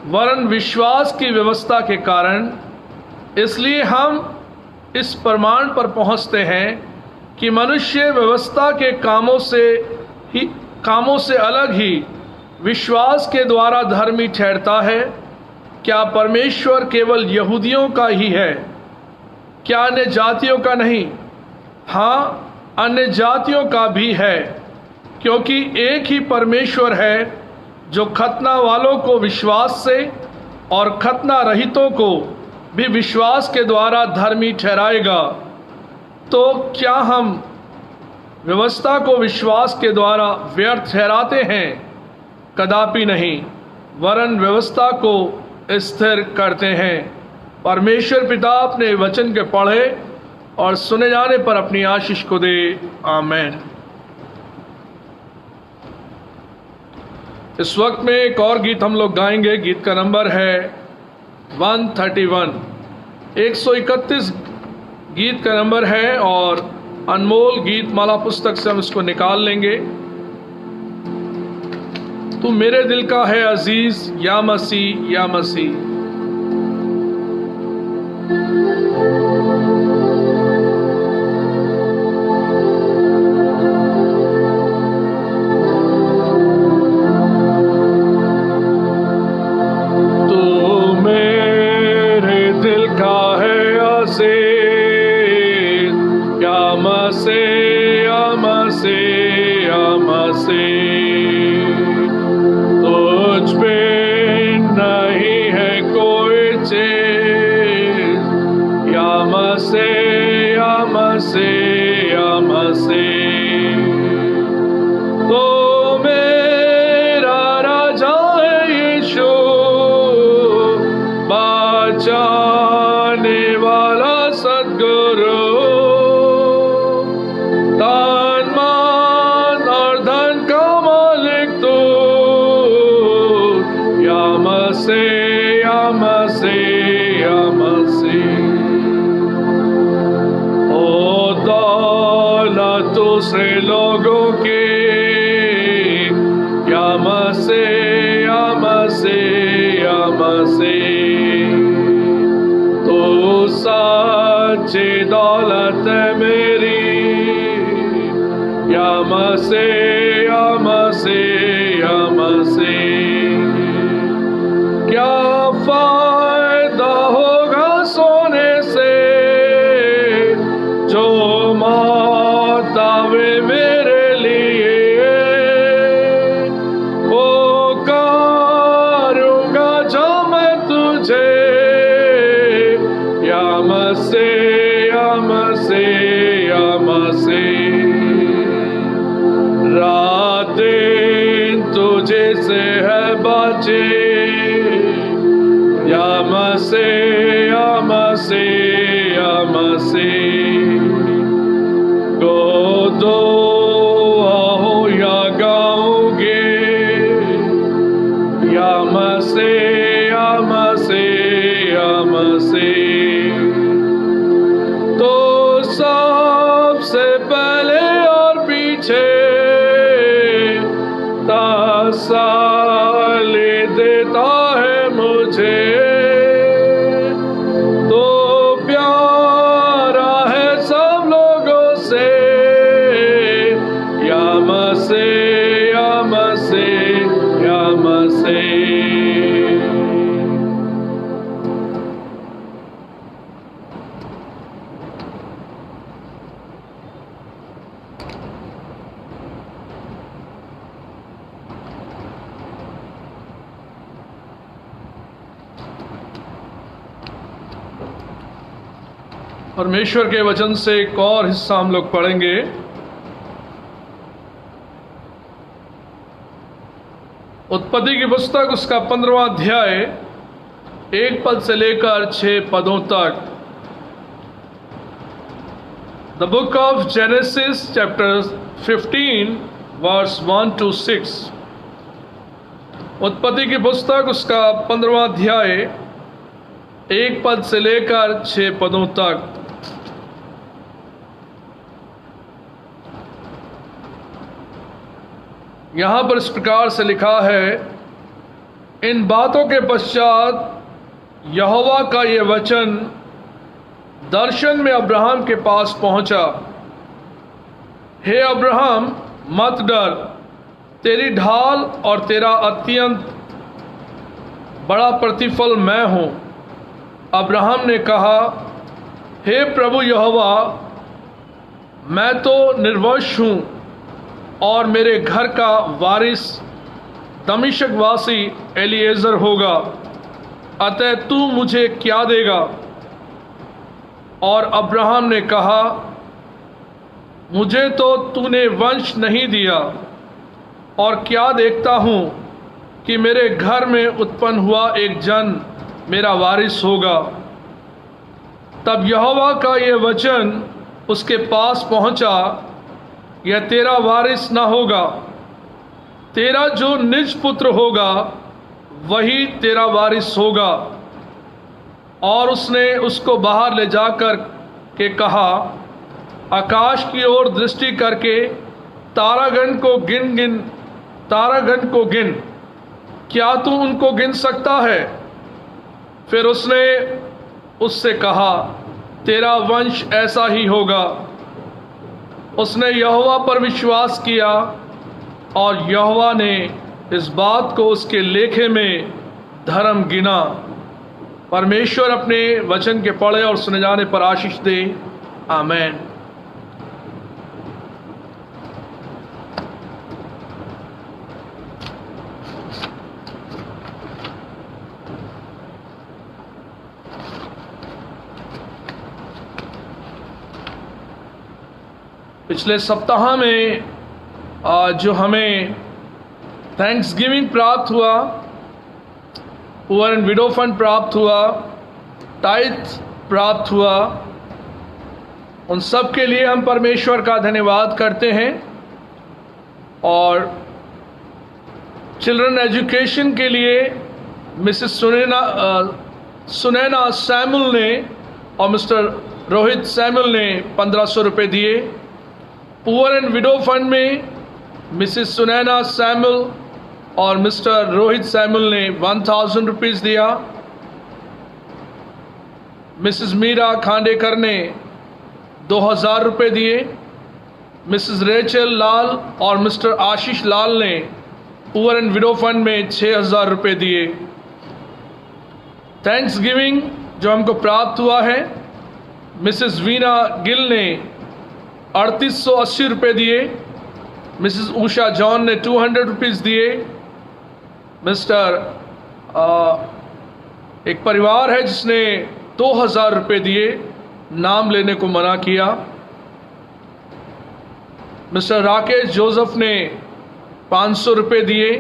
वरन विश्वास की व्यवस्था के कारण। इसलिए हम इस प्रमाण पर पहुँचते हैं कि मनुष्य व्यवस्था के कामों से अलग ही विश्वास के द्वारा धर्मी ठहरता है। क्या परमेश्वर केवल यहूदियों का ही है? क्या अन्य जातियों का नहीं? हाँ, अन्य जातियों का भी है, क्योंकि एक ही परमेश्वर है जो खतना वालों को विश्वास से और खतना रहितों को भी विश्वास के द्वारा धर्मी ठहराएगा। तो क्या हम व्यवस्था को विश्वास के द्वारा व्यर्थ ठहराते हैं? कदापि नहीं, वरन व्यवस्था को स्थिर करते हैं। परमेश्वर पिता अपने वचन के पढ़े और सुने जाने पर अपनी आशीष को दे। आमीन। इस वक्त में एक और गीत हम लोग गाएंगे। गीत का नंबर है 131। 131 गीत का नंबर है और अनमोल गीत माला पुस्तक से हम इसको निकाल लेंगे। तू मेरे दिल का है अजीज, या मसीह या मसीह। तू मेरे दिल का है अजीज, या मसीह या मसीह या मसीह। तुझ पे नहीं है कोई चीज, या मसीह या मसीह या मसीह। तो मेरा राजा है मसीह मसीह मसीह। ओ दौलत दूसरे लोगों की, या मसीह मसीह मसीह। तो सच्ची दौलत मेरी, या मसीह मसीह मसीह। क्या फायदा होगा सोने से जो मौत आवे मेरे लिए। वो करूँगा जो मैं तुझे, या मसीह मसीह मसीह। रात दिन तुझे से है बाचे, या मसीह मसीह मसीह। दो हो या गाओगे, या मसीह मसीह मसीह। तो सबसे पहले और पीछे तसल्ली देता है मुझे। तो प्यारा है सब लोगों से, या मसीह मसीह या मसीह। परमेश्वर के वचन से एक और हिस्सा हम लोग पढ़ेंगे। उत्पत्ति की पुस्तक उसका 15वां अध्याय 1 पद से लेकर 6 पदों तक। The book of Genesis chapter 15 verse 1 to 6। उत्पत्ति की पुस्तक उसका 15वां अध्याय 1 पद से लेकर 6 पदों तक। यहां पर इस प्रकार से लिखा है, इन बातों के पश्चात यहोवा का ये वचन दर्शन में अब्राहम के पास पहुंचा। हे अब्राहम, मत डर, तेरी ढाल और तेरा अत्यंत बड़ा प्रतिफल मैं हूं। अब्राहम ने कहा, हे प्रभु यहोवा, मैं तो निर्वंश हूं और मेरे घर का वारिस दमिश्क वासी एलीएजर होगा, अतः तू मुझे क्या देगा? और अब्राहम ने कहा, मुझे तो तूने वंश नहीं दिया, और क्या देखता हूँ कि मेरे घर में उत्पन्न हुआ एक जन मेरा वारिस होगा। तब यहोवा का ये वचन उसके पास पहुंचा, यह तेरा वारिस न होगा, तेरा जो निज पुत्र होगा वही तेरा वारिस होगा। और उसने उसको बाहर ले जाकर के कहा, आकाश की ओर दृष्टि करके तारागण को गिन, क्या तू उनको गिन सकता है? फिर उसने उससे कहा, तेरा वंश ऐसा ही होगा। उसने यहोवा पर विश्वास किया और यहोवा ने इस बात को उसके लेखे में धर्म गिना। परमेश्वर अपने वचन के पढ़े और सुने जाने पर आशीष दे। आमीन। पिछले सप्ताह में जो हमें थैंक्स गिविंग प्राप्त हुआ, पुअर एंड विडो फंड प्राप्त हुआ, टाइथ प्राप्त हुआ, उन सब के लिए हम परमेश्वर का धन्यवाद करते हैं। और चिल्ड्रन एजुकेशन के लिए मिसेस सुनैना सैमुअल ने और मिस्टर रोहित सैमुअल ने 1500 रुपये दिए। पुअर एंड विडो फंड में मिसेस सुनैना सैमुअल और मिस्टर रोहित सैमुअल ने 1000 रुपीज़ दिया। मिसेस मीरा खांडेकर ने 2000 रुपये दिए। मिसेस रेचल लाल और मिस्टर आशीष लाल ने पुअर एंड विडो फंड में 6000 रुपये दिए। थैंक्स गिविंग जो हमको प्राप्त हुआ है, मिसेस वीना गिल ने 3880 रुपये दिए। मिसेस उषा जॉन ने 200 रुपीज़ दिए। मिस्टर एक परिवार है जिसने 2000 रुपये दिए, नाम लेने को मना किया। मिस्टर राकेश जोसेफ ने 500 रुपये दिए।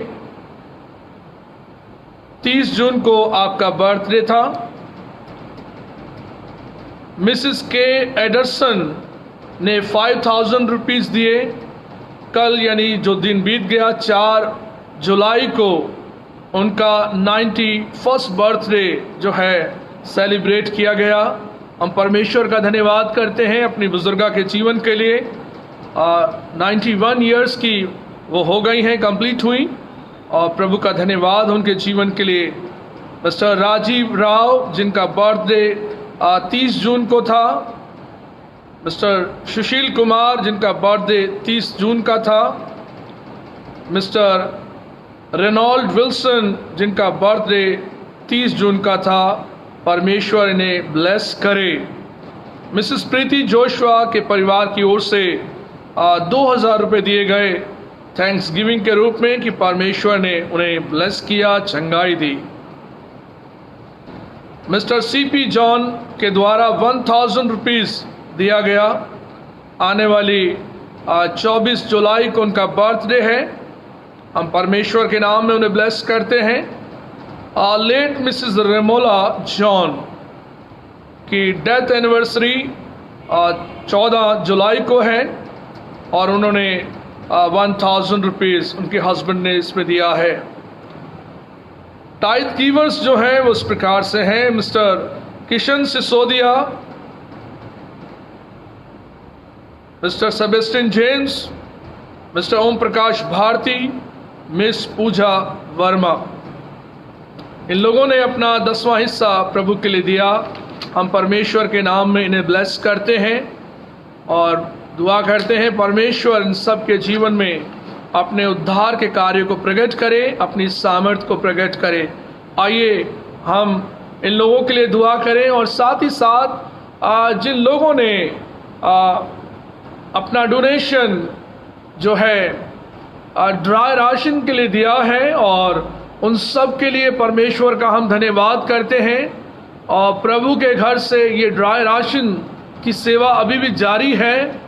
30 जून को आपका बर्थडे था। मिसेस के एडरसन ने 5000 रुपीज़ दिए। कल यानी जो दिन बीत गया 4 जुलाई को उनका 91st बर्थडे जो है सेलिब्रेट किया गया। हम परमेश्वर का धन्यवाद करते हैं अपनी बुजुर्गा के जीवन के लिए। 91 ईयर्स की वो हो गई हैं, कंप्लीट हुई, और प्रभु का धन्यवाद उनके जीवन के लिए। मिस्टर राजीव राव जिनका बर्थडे 30 जून को था। मिस्टर सुशील कुमार जिनका बर्थडे 30 जून का था। मिस्टर रेनॉल्ड विल्सन जिनका बर्थडे 30 जून का था। परमेश्वर इन्हें ब्लेस करे। मिसेस प्रीति जोशुआ के परिवार की ओर से 2000 रुपये दिए गए थैंक्स गिविंग के रूप में कि परमेश्वर ने उन्हें ब्लेस किया, चंगाई दी। मिस्टर सीपी जॉन के द्वारा 1000 रुपीज़ दिया गया। आने वाली 24 जुलाई को उनका बर्थडे है। हम परमेश्वर के नाम में उन्हें ब्लेस करते हैं। लेट मिसेस रेमोला जॉन की डेथ एनिवर्सरी 14 जुलाई को है और उन्होंने 1000 रुपीज़ उनके हस्बैंड ने इसमें दिया है। टाइथ गिवर्स जो हैं वो इस प्रकार से हैं। Mister Kishan Sisodia, Mister Sebastian James, Mister Om Prakash Bharti, Miss Pooja Verma, इन लोगों ने अपना 10वां हिस्सा प्रभु के लिए दिया। हम परमेश्वर के नाम में इन्हें ब्लेस करते हैं और दुआ करते हैं परमेश्वर इन सब के जीवन में अपने उद्धार के कार्य को प्रकट करे, अपनी सामर्थ्य को प्रकट करे। आइए हम इन लोगों के लिए दुआ करें और साथ ही साथ जिन लोगों ने अपना डोनेशन जो है ड्राई राशन के लिए दिया है और उन सब के लिए परमेश्वर का हम धन्यवाद करते हैं। और प्रभु के घर से ये ड्राई राशन की सेवा अभी भी जारी है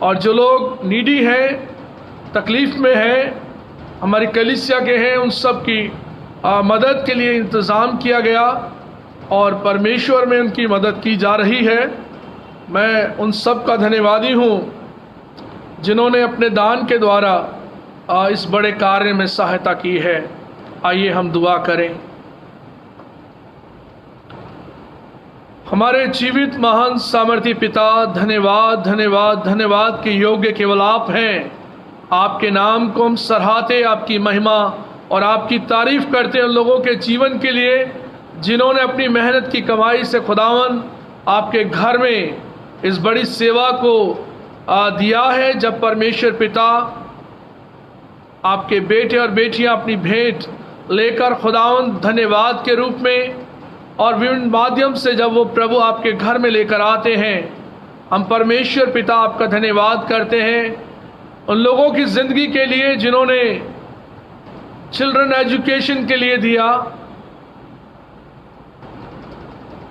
और जो लोग नीडी हैं, तकलीफ़ में हैं, हमारी कलीसिया के हैं, उन सब की मदद के लिए इंतज़ाम किया गया और परमेश्वर में उनकी मदद की जा रही है। मैं उन सब का धन्यवादी हूँ जिन्होंने अपने दान के द्वारा इस बड़े कार्य में सहायता की है। आइए हम दुआ करें। हमारे जीवित महान सामर्थी पिता, धन्यवाद धन्यवाद धन्यवाद के योग्य केवल आप हैं। आपके नाम को हम सराहते, आपकी महिमा और आपकी तारीफ करते हैं उन लोगों के जीवन के लिए जिन्होंने अपनी मेहनत की कमाई से खुदावन आपके घर में इस बड़ी सेवा को दिया है। जब परमेश्वर पिता आपके बेटे और बेटियां अपनी भेंट लेकर खुदावन धन्यवाद के रूप में और विभिन्न माध्यम से जब वो प्रभु आपके घर में लेकर आते हैं, हम परमेश्वर पिता आपका धन्यवाद करते हैं उन लोगों की ज़िंदगी के लिए जिन्होंने चिल्ड्रन एजुकेशन के लिए दिया,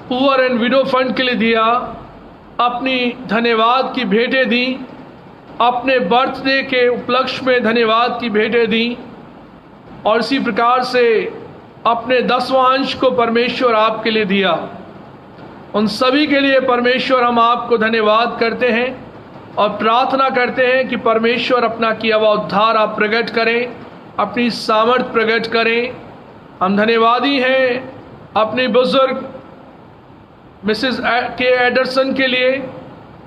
पुअर एंड विडो फंड के लिए दिया, अपनी धन्यवाद की भेंटें दी, अपने बर्थडे के उपलक्ष्य में धन्यवाद की भेंटें दी और इसी प्रकार से अपने 10वां अंश को परमेश्वर आपके लिए दिया। उन सभी के लिए परमेश्वर हम आपको धन्यवाद करते हैं और प्रार्थना करते हैं कि परमेश्वर अपना किया हुआ उद्धार आप प्रकट करें, अपनी सामर्थ प्रकट करें हम धन्यवादी हैं अपनी बुजुर्ग मिसेस के एडरसन के लिए,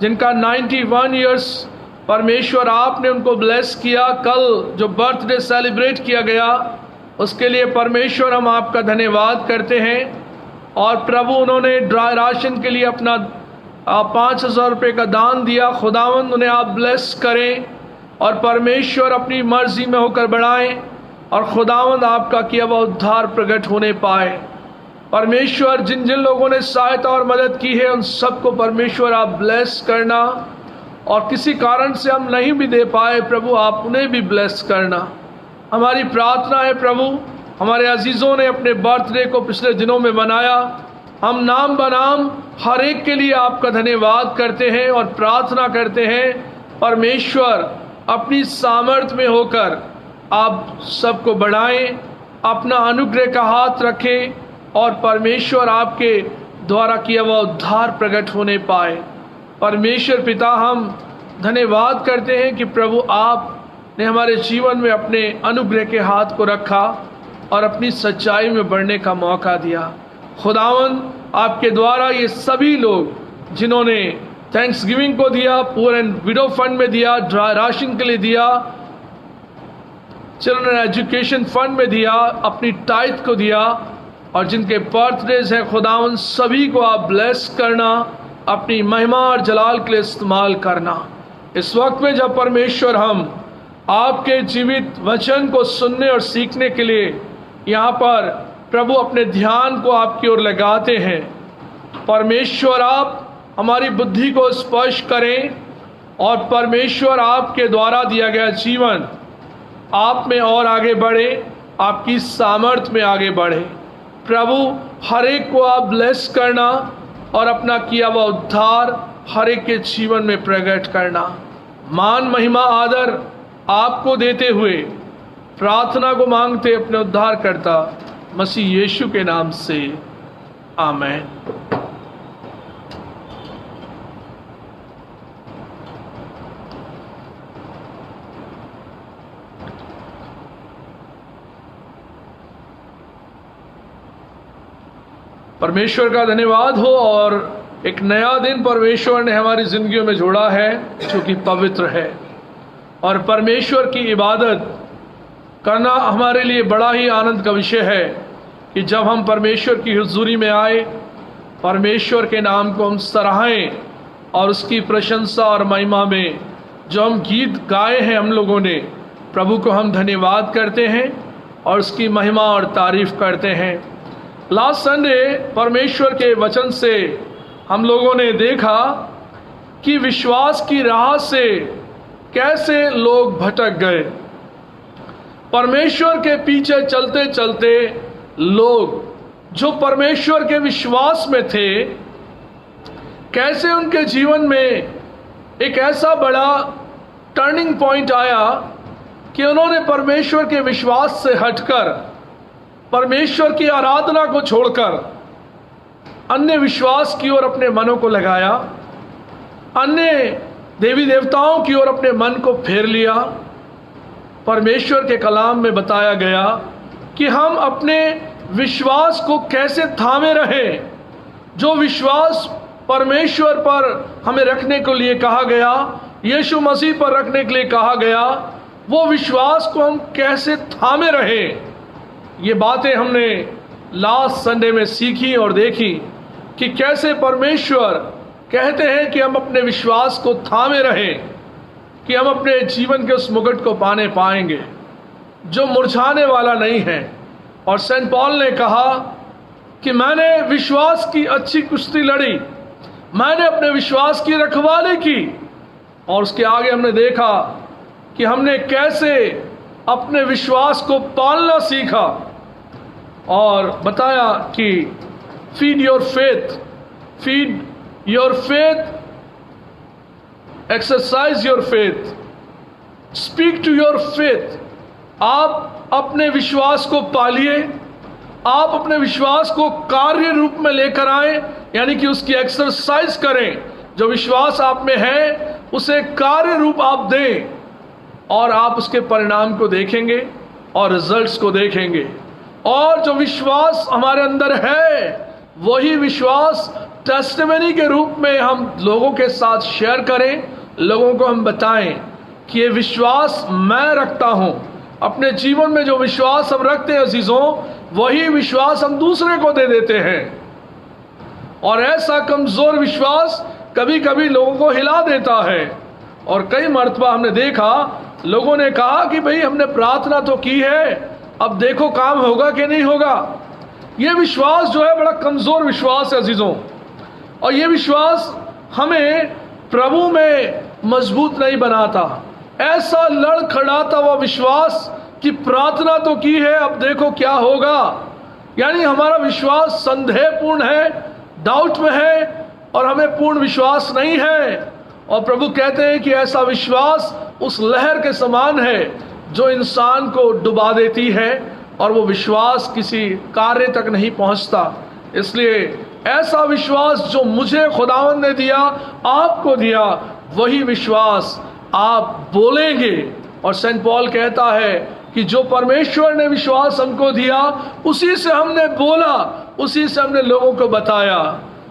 जिनका 91 इयर्स परमेश्वर आपने उनको ब्लेस किया। कल जो बर्थडे सेलिब्रेट किया गया उसके लिए परमेश्वर हम आपका धन्यवाद करते हैं। और प्रभु उन्होंने ड्राई राशन के लिए अपना 5,000 रुपये का दान दिया। खुदावंद उन्हें आप ब्लेस करें और परमेश्वर अपनी मर्जी में होकर बढ़ाएं और खुदावंद आपका किया हुआ उद्धार प्रकट होने पाए। परमेश्वर जिन जिन लोगों ने सहायता और मदद की है उन सबको परमेश्वर आप ब्लेस करना, और किसी कारण से हम नहीं भी दे पाए प्रभु आप उन्हें भी ब्लेस करना। हमारी प्रार्थना है प्रभु, हमारे अजीज़ों ने अपने बर्थडे को पिछले दिनों में मनाया, हम नाम बनाम हर एक के लिए आपका धन्यवाद करते हैं और प्रार्थना करते हैं परमेश्वर अपनी सामर्थ्य में होकर आप सबको बढ़ाएं, अपना अनुग्रह का हाथ रखें और परमेश्वर आपके द्वारा किया हुआ उद्धार प्रकट होने पाए। परमेश्वर पिता हम धन्यवाद करते हैं कि प्रभु आपने हमारे जीवन में अपने अनुग्रह के हाथ को रखा और अपनी सच्चाई में बढ़ने का मौका दिया। खुदावंद आपके द्वारा ये सभी लोग जिन्होंने थैंक्स गिविंग को दिया, पुअर एंड विडो फंड में दिया, ड्राई राशन के लिए दिया, चिल्ड्रन एजुकेशन फंड में दिया, अपनी टाइथ को दिया, और जिनके बर्थडेज हैं खुदावंद सभी को आप ब्लेस करना, अपनी महिमा और जलाल के लिए इस्तेमाल करना। इस वक्त में जब परमेश्वर हम आपके जीवित वचन को सुनने और सीखने के लिए यहाँ पर प्रभु अपने ध्यान को आपकी ओर लगाते हैं, परमेश्वर आप हमारी बुद्धि को स्पर्श करें और परमेश्वर आपके द्वारा दिया गया जीवन आप में और आगे बढ़े, आपकी सामर्थ्य में आगे बढ़े। प्रभु हर एक को आप ब्लेस करना और अपना किया हुआ उद्धार हर एक के जीवन में प्रकट करना। मान महिमा आदर आपको देते हुए प्रार्थना को मांगते अपने उद्धार करता मसीह यीशु के नाम से, आमीन। परमेश्वर का धन्यवाद हो और एक नया दिन परमेश्वर ने हमारी जिंदगियों में जोड़ा है जो कि पवित्र है, और परमेश्वर की इबादत करना हमारे लिए बड़ा ही आनंद का विषय है कि जब हम परमेश्वर की हुजूरी में आए, परमेश्वर के नाम को हम सराहें और उसकी प्रशंसा और महिमा में जो हम गीत गाए हैं हम लोगों ने, प्रभु को हम धन्यवाद करते हैं और उसकी महिमा और तारीफ करते हैं। लास्ट संडे परमेश्वर के वचन से हम लोगों ने देखा कि विश्वास की राह से कैसे लोग भटक गए। परमेश्वर के पीछे चलते चलते लोग जो परमेश्वर के विश्वास में थे, कैसे उनके जीवन में एक ऐसा बड़ा टर्निंग पॉइंट आया कि उन्होंने परमेश्वर के विश्वास से हटकर, परमेश्वर की आराधना को छोड़कर अन्य विश्वास की ओर अपने मनों को लगाया, अन्य देवी देवताओं की ओर अपने मन को फेर लिया। परमेश्वर के कलाम में बताया गया कि हम अपने विश्वास को कैसे थामे रहें। जो विश्वास परमेश्वर पर हमें रखने के लिए कहा गया, यीशु मसीह पर रखने के लिए कहा गया, वो विश्वास को हम कैसे थामे रहें। ये बातें हमने लास्ट संडे में सीखी और देखी कि कैसे परमेश्वर कहते हैं कि हम अपने विश्वास को थामे रहें, कि हम अपने जीवन के उस मुकुट को पाने पाएंगे जो मुरझाने वाला नहीं है। और सेंट पॉल ने कहा कि मैंने विश्वास की अच्छी कुश्ती लड़ी, मैंने अपने विश्वास की रखवाली की। और उसके आगे हमने देखा कि हमने कैसे अपने विश्वास को पालना सीखा और बताया कि feed your faith, exercise your faith, speak to your faith. आप अपने विश्वास को पालिए, आप अपने विश्वास को कार्य रूप में लेकर आए, यानी कि उसकी एक्सरसाइज करें। जो विश्वास आप में है उसे कार्य रूप आप दें और आप उसके परिणाम को देखेंगे और रिजल्ट्स को देखेंगे। और जो विश्वास हमारे अंदर है वही विश्वास टेस्टिमनी के रूप में हम लोगों के साथ शेयर करें, लोगों को हम बताएं कि ये विश्वास मैं रखता हूं। अपने जीवन में जो विश्वास हम रखते हैं अजीजों, वही विश्वास हम दूसरे को दे देते हैं। और ऐसा कमजोर विश्वास कभी कभी लोगों को हिला देता है। और कई मर्तबा हमने देखा, लोगों ने कहा कि भाई हमने प्रार्थना तो की है, अब देखो काम होगा कि नहीं होगा। ये विश्वास जो है बड़ा कमजोर विश्वास है अजीजों, और ये विश्वास हमें प्रभु में मजबूत नहीं बनाता। ऐसा लड़खड़ाता हुआ विश्वास कि प्रार्थना तो की है, अब देखो क्या होगा, यानी हमारा विश्वास संदेहपूर्ण है, डाउट में है, और हमें पूर्ण विश्वास नहीं है। और प्रभु कहते हैं कि ऐसा विश्वास उस लहर के समान है जो इंसान को डुबा देती है, और वो विश्वास किसी कार्य तक नहीं पहुंचता। इसलिए ऐसा विश्वास जो मुझे खुदावंद ने दिया, आपको दिया, वही विश्वास आप बोलेंगे। और सेंट पॉल कहता है कि जो परमेश्वर ने विश्वास हमको दिया, उसी से हमने बोला, उसी से हमने लोगों को बताया।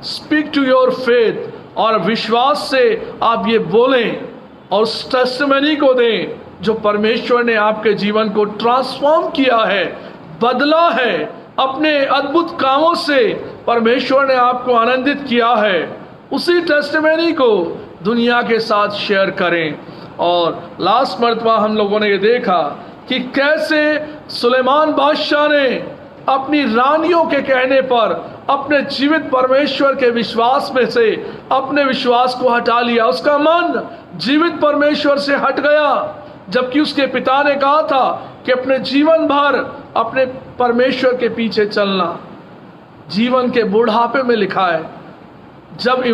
स्पीक टू योर फेथ, और विश्वास से आप ये बोलें और उस टेस्टिमनी को दें जो परमेश्वर ने आपके जीवन को ट्रांसफॉर्म किया है, बदला है। अपने अद्भुत कामों से परमेश्वर ने आपको आनंदित किया है। उसी टेस्टिमनी को दुनिया के साथ शेयर करें। और लास्ट मर्तबा हम लोगों ने ये देखा कि कैसे सुलेमान बादशाह ने अपनी रानियों के कहने पर अपने जीवित परमेश्वर के विश्वास में से अपने विश्वास को हटा लिया। उसका मन जीवित परमेश्वर से हट गया, जबकि उसके पिता ने कहा था कि अपने जीवन भर अपने परमेश्वर के पीछे चलना। जीवन के बुढ़ापे में लिखा है, जब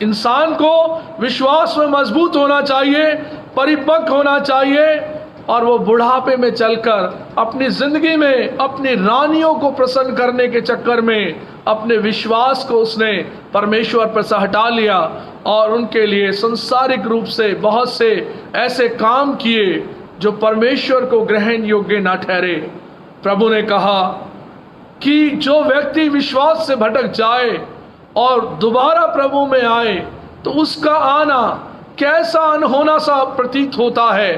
इंसान को विश्वास में मजबूत होना चाहिए, परिपक्व होना चाहिए, और वो बुढ़ापे में चलकर अपनी जिंदगी में अपनी रानियों को प्रसन्न करने के चक्कर में अपने विश्वास को उसने परमेश्वर पर से हटा लिया और उनके लिए संसारिक रूप से बहुत से ऐसे काम किए जो परमेश्वर को ग्रहण योग्य न ठहरे। प्रभु ने कहा कि जो व्यक्ति विश्वास से भटक जाए और दोबारा प्रभु में आए, तो उसका आना कैसा अनहोना सा प्रतीत होता है,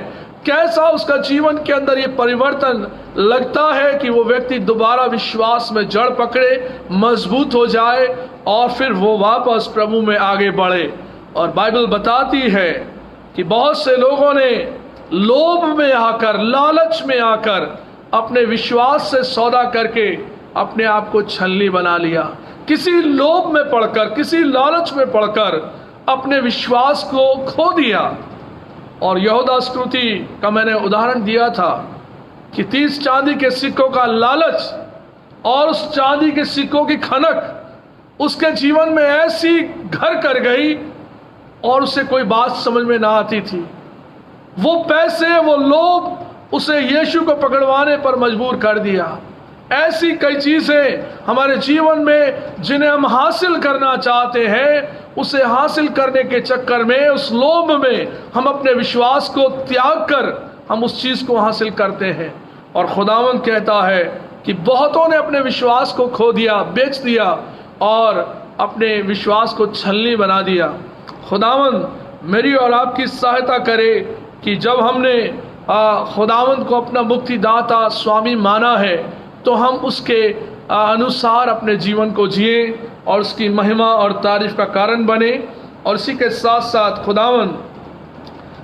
कैसा उसका जीवन के अंदर ये परिवर्तन लगता है कि वो व्यक्ति दोबारा विश्वास में जड़ पकड़े, मजबूत हो जाए, और फिर वो वापस प्रभु में आगे बढ़े। और बाइबल बताती है कि बहुत से लोगों ने लोभ में आकर, लालच में आकर अपने विश्वास से सौदा करके अपने आप को छलनी बना लिया। किसी लोभ में पड़कर, किसी लालच में पड़कर अपने विश्वास को खो दिया। और यहूदा इस्करियोती का मैंने उदाहरण दिया था कि 30 चांदी के सिक्कों का लालच और उस चांदी के सिक्कों की खनक उसके जीवन में ऐसी घर कर गई और उसे कोई बात समझ में ना आती थी। वो पैसे, वो लोभ उसे यीशु को पकड़वाने पर मजबूर कर दिया। ऐसी कई चीजें हमारे जीवन में जिन्हें हम हासिल करना चाहते हैं, उसे हासिल करने के चक्कर में, उस लोभ में हम अपने विश्वास को त्याग कर हम उस चीज को हासिल करते हैं। और खुदावंद कहता है कि बहुतों ने अपने विश्वास को खो दिया, बेच दिया और अपने विश्वास को छलनी बना दिया। खुदावंद मेरी और आपकी सहायता करे कि जब हमने खुदावंद को अपना मुक्तिदाता स्वामी माना है, तो हम उसके अनुसार अपने जीवन को जिए और उसकी महिमा और तारीफ का कारण बने। और इसी के साथ साथ खुदावंद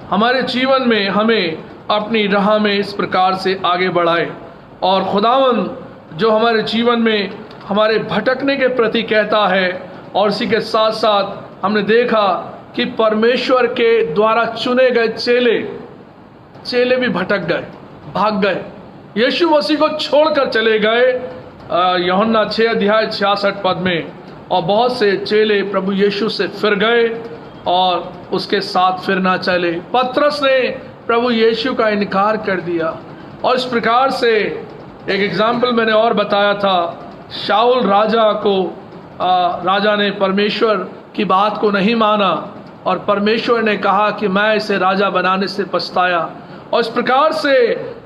हमारे जीवन में हमें अपनी राह में इस प्रकार से आगे बढ़ाए। और खुदावंद जो हमारे जीवन में हमारे भटकने के प्रति कहता है, और इसी के साथ साथ हमने देखा कि परमेश्वर के द्वारा चुने गए चेले भी भटक गए, भाग गए, यीशु मसीह को छोड़कर चले गए। यूहन्ना 6:66 में, और बहुत से चेले प्रभु यीशु से फिर गए और उसके साथ फिर ना चले। पतरस ने प्रभु यीशु का इनकार कर दिया। और इस प्रकार से एक एग्जाम्पल मैंने और बताया था, शाऊल राजा ने परमेश्वर की बात को नहीं माना और परमेश्वर ने कहा कि मैं इसे राजा बनाने से पछताया। और इस प्रकार से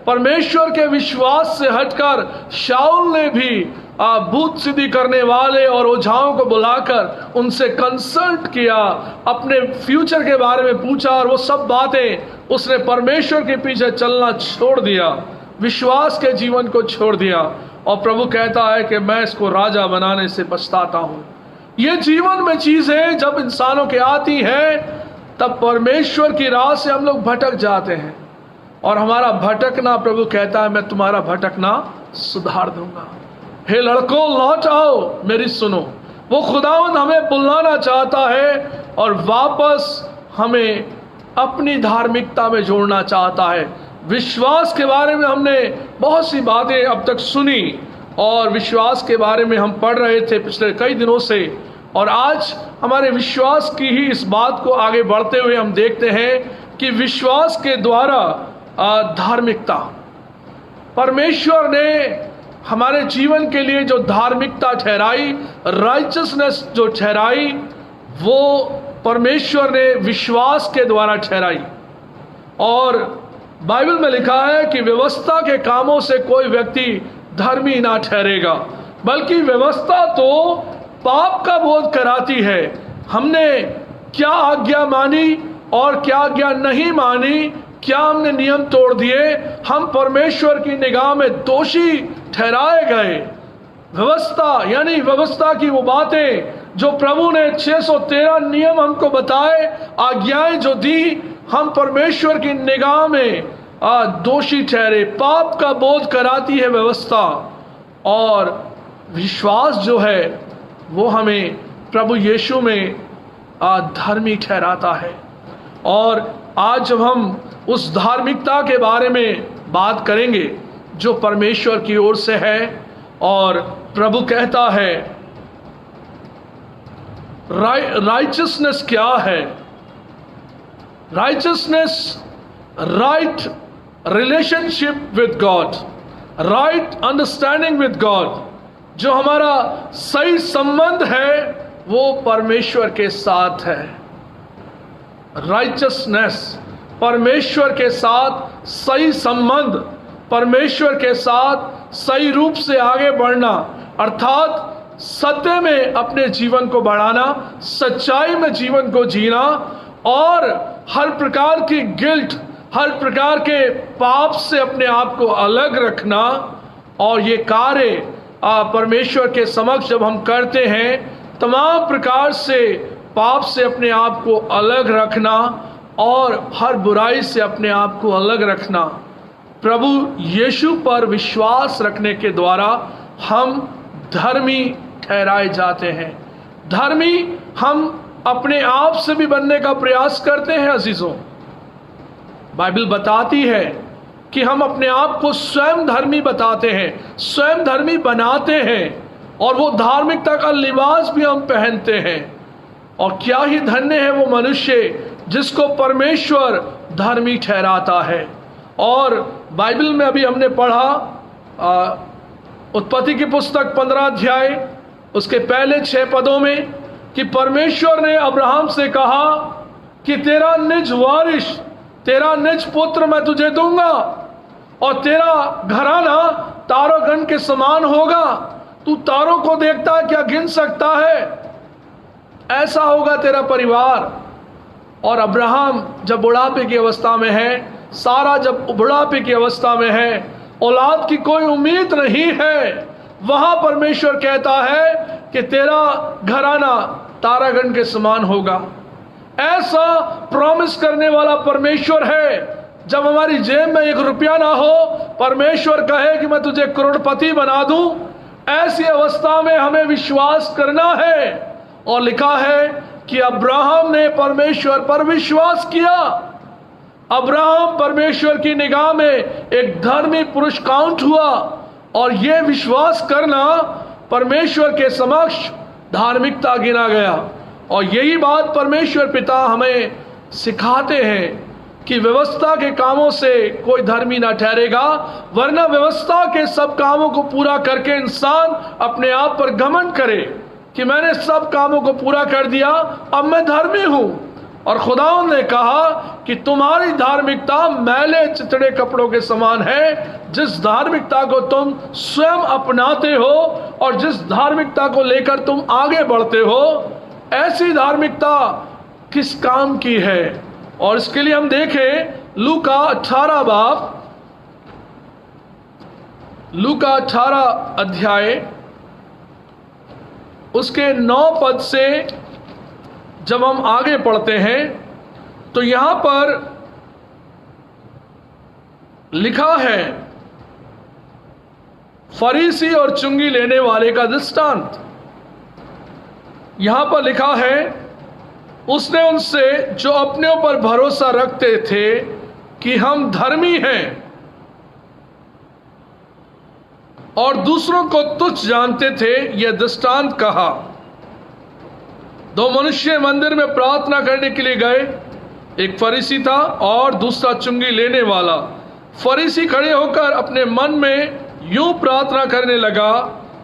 परमेश्वर के विश्वास से हटकर शाऊल ने भी भूत सिद्धि करने वाले और ओझाओं को बुलाकर उनसे कंसल्ट किया, अपने फ्यूचर के बारे में पूछा, और वो सब बातें उसने परमेश्वर के पीछे चलना छोड़ दिया, विश्वास के जीवन को छोड़ दिया। और प्रभु कहता है कि मैं इसको राजा बनाने से पछताता हूं। ये जीवन में चीजें जब इंसानों के आती हैं, तब परमेश्वर की राह से हम लोग भटक जाते हैं, और हमारा भटकना, प्रभु कहता है मैं तुम्हारा भटकना सुधार दूंगा। हे लड़कों, लौट आओ, मेरी सुनो। वो खुदावंद हमें बुलाना चाहता है और वापस हमें अपनी धार्मिकता में जोड़ना चाहता है। विश्वास के बारे में हमने बहुत सी बातें अब तक सुनी, और विश्वास के बारे में हम पढ़ रहे थे पिछले कई दिनों से, और आज हमारे विश्वास की ही इस बात को आगे बढ़ते हुए हम देखते हैं कि विश्वास के द्वारा धार्मिकता, परमेश्वर ने हमारे जीवन के लिए जो धार्मिकता ठहराई, राइचसनेस जो ठहराई, वो परमेश्वर ने विश्वास के द्वारा ठहराई। और बाइबल में लिखा है कि व्यवस्था के कामों से कोई व्यक्ति धर्मी ना ठहरेगा, बल्कि व्यवस्था तो पाप का बोध कराती है। हमने क्या आज्ञा मानी और क्या आज्ञा नहीं मानी, क्या हमने नियम तोड़ दिए, हम परमेश्वर की निगाह में दोषी ठहराए गए। व्यवस्था यानी व्यवस्था की वो बातें जो प्रभु ने 613 नियम हमको बताए, आज्ञाएं जो दी, हम परमेश्वर की निगाह में दोषी ठहरे। पाप का बोध कराती है व्यवस्था, और विश्वास जो है वो हमें प्रभु यीशु में धर्मी ठहराता है। और आज जब हम उस धार्मिकता के बारे में बात करेंगे जो परमेश्वर की ओर से है, और प्रभु कहता है राइचसनेस क्या है। Richness, right relationship with God, right understanding with God, जो हमारा सही संबंध है वो परमेश्वर के साथ है। राइचसनेस, परमेश्वर के साथ सही संबंध, परमेश्वर के साथ सही रूप से आगे बढ़ना, अर्थात सत्य में अपने जीवन को बढ़ाना, सच्चाई में जीवन को जीना, और हर प्रकार की गिल्ट, हर प्रकार के पाप से अपने आप को अलग रखना। और ये कार्य परमेश्वर के समक्ष जब हम करते हैं, तमाम प्रकार से पाप से अपने आप को अलग रखना और हर बुराई से अपने आप को अलग रखना, प्रभु यीशु पर विश्वास रखने के द्वारा हम धर्मी ठहराए जाते हैं। धर्मी हम अपने आप से भी बनने का प्रयास करते हैं अजीजों। बाइबल बताती है कि हम अपने आप को स्वयं धर्मी बताते हैं, स्वयं धर्मी बनाते हैं, और वो धार्मिकता का लिबास भी हम पहनते हैं। और क्या ही धन्य है वो मनुष्य जिसको परमेश्वर धर्मी ठहराता है। और बाइबल में अभी हमने पढ़ा उत्पत्ति की पुस्तक 15 अध्याय उसके पहले 6 पदों में कि परमेश्वर ने अब्राहम से कहा कि तेरा निज वारिस, तेरा निज पुत्र मैं तुझे दूंगा, और तेरा घराना तारोगण के समान होगा। तू तारों को देखता है क्या गिन सकता है? ऐसा होगा तेरा परिवार। और अब्राहम जब बुढ़ापे की अवस्था में है, सारा जब बुढ़ापे की अवस्था में है, औलाद की कोई उम्मीद नहीं है, वहां परमेश्वर कहता है कि तेरा घराना तारागण के समान होगा। ऐसा प्रॉमिस करने वाला परमेश्वर है। जब हमारी जेब में 1 रुपया ना हो, परमेश्वर कहे कि मैं तुझे करोड़पति बना दूं, ऐसी अवस्था में हमें विश्वास करना है। और लिखा है कि अब्राहम ने परमेश्वर पर विश्वास किया। अब्राहम परमेश्वर की निगाह में एक धर्मी पुरुष काउंट हुआ, और यह विश्वास करना परमेश्वर के समक्ष धार्मिकता गिना गया। और यही बात परमेश्वर पिता हमें सिखाते हैं कि व्यवस्था के कामों से कोई धर्मी ना ठहरेगा, वरना व्यवस्था के सब कामों को पूरा करके इंसान अपने आप पर घमंड करे कि मैंने सब कामों को पूरा कर दिया, अब मैं धर्मी हूं। और खुदावंद ने कहा कि तुम्हारी धार्मिकता मैले चितड़े कपड़ों के समान है। जिस धार्मिकता को तुम स्वयं अपनाते हो और जिस धार्मिकता को लेकर तुम आगे बढ़ते हो, ऐसी धार्मिकता किस काम की है। और इसके लिए हम देखें लूका 18 अध्याय उसके 9 पद से जब हम आगे पढ़ते हैं तो यहां पर लिखा है फरीसी और चुंगी लेने वाले का दृष्टांत। यहां पर लिखा है, उसने उनसे जो अपने ऊपर भरोसा रखते थे कि हम धर्मी हैं और दूसरों को तुच्छ जानते थे, यह दृष्टांत कहा। 2 मनुष्य मंदिर में प्रार्थना करने के लिए गए, एक फरीसी था और दूसरा चुंगी लेने वाला। फरीसी खड़े होकर अपने मन में यूं प्रार्थना करने लगा,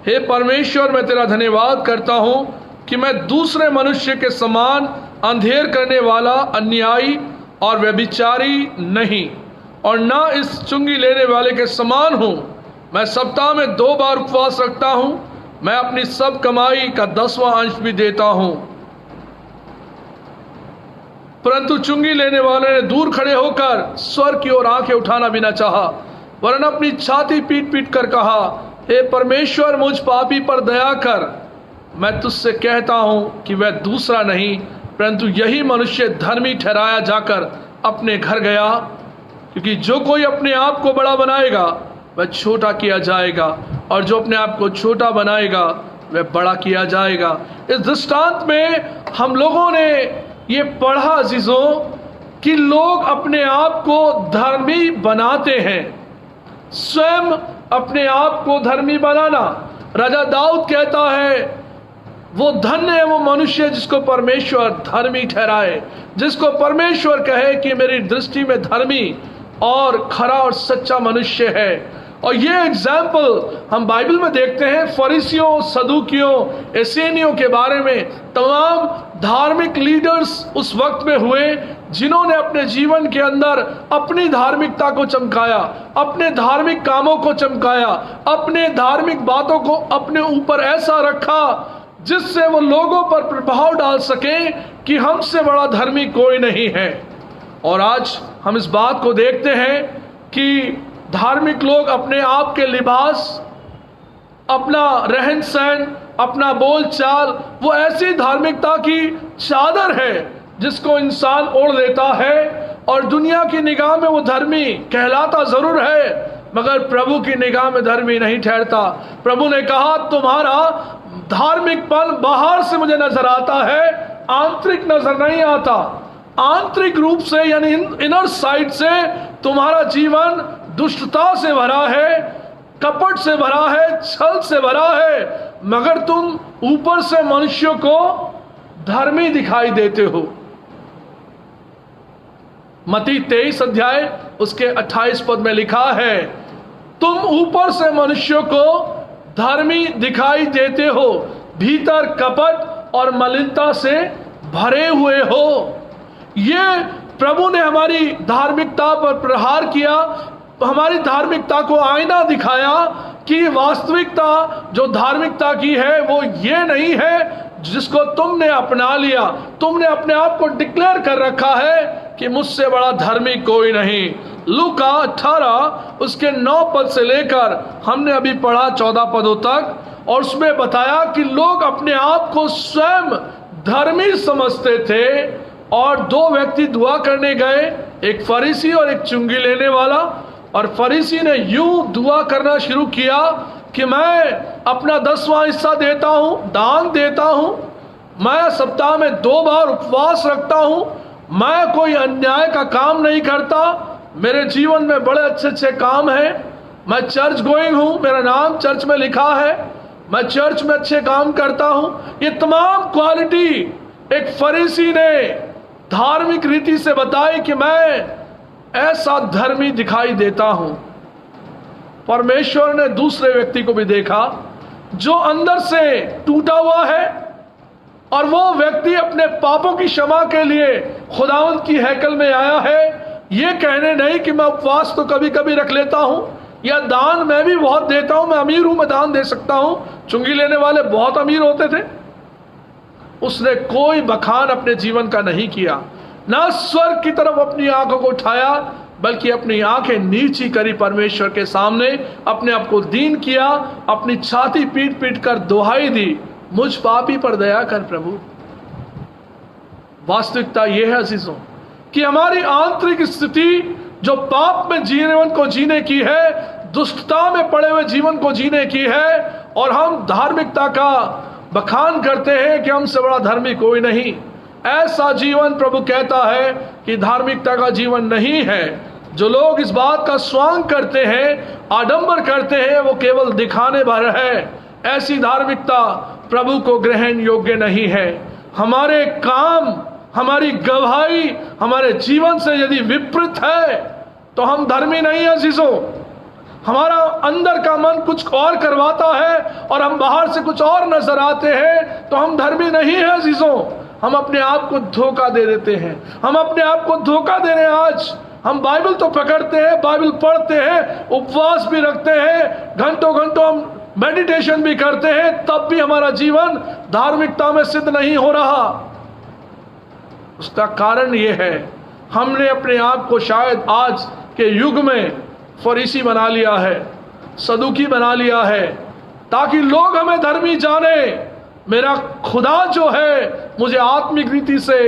हे परमेश्वर, मैं तेरा धन्यवाद करता हूं कि मैं दूसरे मनुष्य के समान अंधेर करने वाला, अन्यायी और व्यभिचारी नहीं, और ना इस चुंगी लेने वाले के समान हूं। मैं सप्ताह में 2 बार उपवास रखता हूं, मैं अपनी सब कमाई का 10वां अंश भी देता हूं। परंतु चुंगी लेने वाले ने दूर खड़े होकर स्वर की ओर आंखें उठाना भी न चाहा, वरन अपनी छाती पीट पीट कर कहा, हे परमेश्वर, मुझ पापी पर दया कर। मैं तुझसे कहता हूं कि वह दूसरा नहीं परंतु यही मनुष्य धर्मी ठहराया जाकर अपने घर गया, क्योंकि जो कोई अपने आप को बड़ा बनाएगा वह छोटा किया जाएगा, और जो अपने आप को छोटा बनाएगा वह बड़ा किया जाएगा। इस दृष्टांत में हम लोगों ने ये पढ़ा अजीजों कि लोग अपने आप को धर्मी बनाते हैं, स्वयं अपने आप को धर्मी बनाना। राजा दाऊद कहता है, वो धन्य है वो मनुष्य जिसको परमेश्वर धर्मी ठहराए, जिसको परमेश्वर कहे कि मेरी दृष्टि में धर्मी और खरा और सच्चा मनुष्य है। और ये एग्जाम्पल हम बाइबल में देखते हैं फरीसियों, सदूकियों, एसेनियों के बारे में। तमाम धार्मिक लीडर्स उस वक्त में हुए जिन्होंने अपने जीवन के अंदर अपनी धार्मिकता को चमकाया, अपने धार्मिक कामों को चमकाया, अपने धार्मिक बातों को अपने ऊपर ऐसा रखा जिससे वो लोगों पर प्रभाव डाल सके कि हमसे बड़ा धर्मी कोई नहीं है। और आज हम इस बात को देखते हैं कि धार्मिक लोग अपने आप के लिबास, अपना रहन सहन, अपना बोल चाल, वो ऐसी धार्मिकता की चादर है जिसको इंसान ओढ़ लेता है और दुनिया की निगाह में वो धर्मी कहलाता जरूर है मगर प्रभु की निगाह में धर्मी नहीं ठहरता। प्रभु ने कहा, तुम्हारा धार्मिकपन बाहर से मुझे नजर आता है, आंतरिक नजर नहीं आता। आंतरिक रूप से यानी इनर साइड से तुम्हारा जीवन दुष्टता से भरा है, कपट से भरा है, छल से भरा है, मगर तुम ऊपर से मनुष्यों को धर्मी दिखाई देते हो। मत्ती 23 अध्याय उसके 28 पद में लिखा है, तुम ऊपर से मनुष्यों को धर्मी दिखाई देते हो, भीतर कपट और मलिनता से भरे हुए हो। ये प्रभु ने हमारी धार्मिकता पर प्रहार किया, हमारी धार्मिकता को आईना दिखाया कि वास्तविकता जो धार्मिकता की है वो ये नहीं है जिसको तुमने अपना लिया। तुमने अपने आप को डिक्लेयर कर रखा है कि मुझसे बड़ा धर्मी कोई नहीं। लूका 18 उसके 9 पद से लेकर हमने अभी पढ़ा 14 पदों तक, और उसमें बताया कि लोग अपने आप को स्वयं धर्मी समझते थे। और 2 व्यक्ति दुआ करने गए, एक फरीसी और एक चुंगी लेने वाला। और फरीसी ने यूं दुआ करना शुरू किया कि मैं अपना 10वां हिस्सा देता हूं, दान देता हूं, मैं सप्ताह में 2 बार उपवास रखता हूं, मैं कोई अन्याय का काम नहीं करता, मेरे जीवन में बड़े अच्छे अच्छे काम हैं, मैं चर्च गोइंग हूं, मेरा नाम चर्च में लिखा है, मैं चर्च में अच्छे काम करता हूं। ये तमाम क्वालिटी एक फरीसी ने धार्मिक रीति से बताई कि मैं ऐसा धर्मी दिखाई देता हूं। परमेश्वर ने दूसरे व्यक्ति को भी देखा जो अंदर से टूटा हुआ है, और वो व्यक्ति अपने पापों की क्षमा के लिए खुदावंद की हैकल में आया है, ये कहने नहीं कि मैं उपवास तो कभी कभी रख लेता हूं, या दान मैं भी बहुत देता हूं, मैं अमीर हूं, मैं दान दे सकता हूं। चुंगी लेने वाले बहुत अमीर होते थे। उसने कोई बखान अपने जीवन का नहीं किया, ना स्वर्ग की तरफ अपनी आंखों को उठाया, बल्कि अपनी आंखें नीची करी परमेश्वर के सामने, अपने आप को दीन किया, अपनी छाती पीट पीट कर दुहाई दी, मुझ पापी पर दया कर प्रभु। वास्तविकता यह है अजीजों कि हमारी आंतरिक स्थिति जो पाप में जीवन को जीने की है, दुष्टता में पड़े हुए जीवन को जीने की है, और हम धार्मिकता का बखान करते हैं कि हमसे बड़ा धर्मी कोई नहीं। ऐसा जीवन प्रभु कहता है कि धार्मिकता का जीवन नहीं है। जो लोग इस बात का स्वांग करते हैं, आडंबर करते हैं, वो केवल दिखाने भर है। ऐसी धार्मिकता प्रभु को ग्रहण योग्य नहीं है। हमारे काम, हमारी गवाही हमारे जीवन से यदि विपरीत है तो हम धर्मी नहीं है अजीजों। हमारा अंदर का मन कुछ और करवाता है और हम बाहर से कुछ और नजर आते हैं तो हम धर्मी नहीं है अजीजों। हम अपने आप को धोखा दे देते हैं, हम अपने आप को धोखा दे रहे हैं। आज हम बाइबल तो पकड़ते हैं, बाइबल पढ़ते हैं, उपवास भी रखते हैं, घंटों घंटों हम मेडिटेशन भी करते हैं, तब भी हमारा जीवन धार्मिकता में सिद्ध नहीं हो रहा। उसका कारण यह है, हमने अपने आप को शायद आज के युग में फरीसी बना लिया है, सदुकी बना लिया है, ताकि लोग हमें धर्मी जाने। मेरा खुदा जो है मुझे आत्मिक रीति से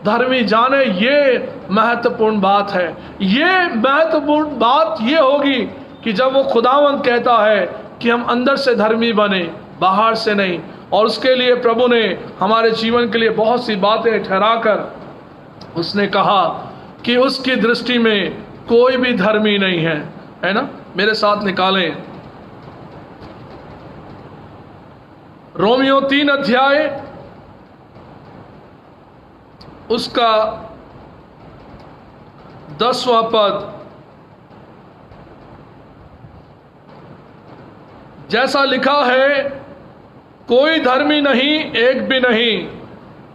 धर्मी जाने, ये महत्वपूर्ण बात है। ये महत्वपूर्ण बात ये होगी कि जब वो खुदावंद कहता है कि हम अंदर से धर्मी बने, बाहर से नहीं। और उसके लिए प्रभु ने हमारे जीवन के लिए बहुत सी बातें ठहराकर उसने कहा कि उसकी दृष्टि में कोई भी धर्मी नहीं है ना। मेरे साथ निकालें रोमियो 3 अध्याय उसका 10वां पद। जैसा लिखा है, कोई धर्मी नहीं, एक भी नहीं,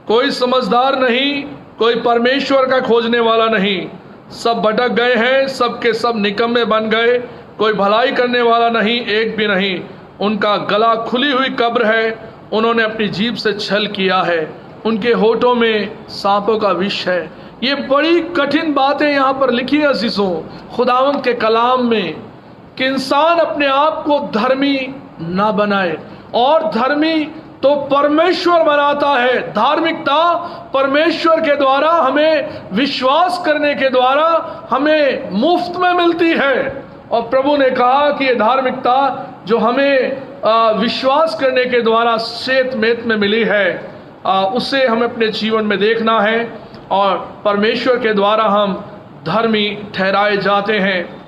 कोई समझदार नहीं, कोई परमेश्वर का खोजने वाला नहीं। सब भटक गए हैं, सब के सब निकम्मे बन गए, कोई भलाई करने वाला नहीं, एक भी नहीं। उनका गला खुली हुई कब्र है, उन्होंने अपनी जीभ से छल किया है, उनके होठों में सांपों का विष है। ये बड़ी कठिन बातें यहाँ पर लिखी है अजीजों खुदावंद के कलाम में, कि इंसान अपने आप को धर्मी ना बनाए। और धर्मी तो परमेश्वर बनाता है। धार्मिकता परमेश्वर के द्वारा, हमें विश्वास करने के द्वारा हमें मुफ्त में मिलती है। और प्रभु ने कहा कि ये धार्मिकता जो हमें विश्वास करने के द्वारा श्वेत मेत में मिली है, उसे हमें अपने जीवन में देखना है, और परमेश्वर के द्वारा हम धर्मी ठहराए जाते हैं।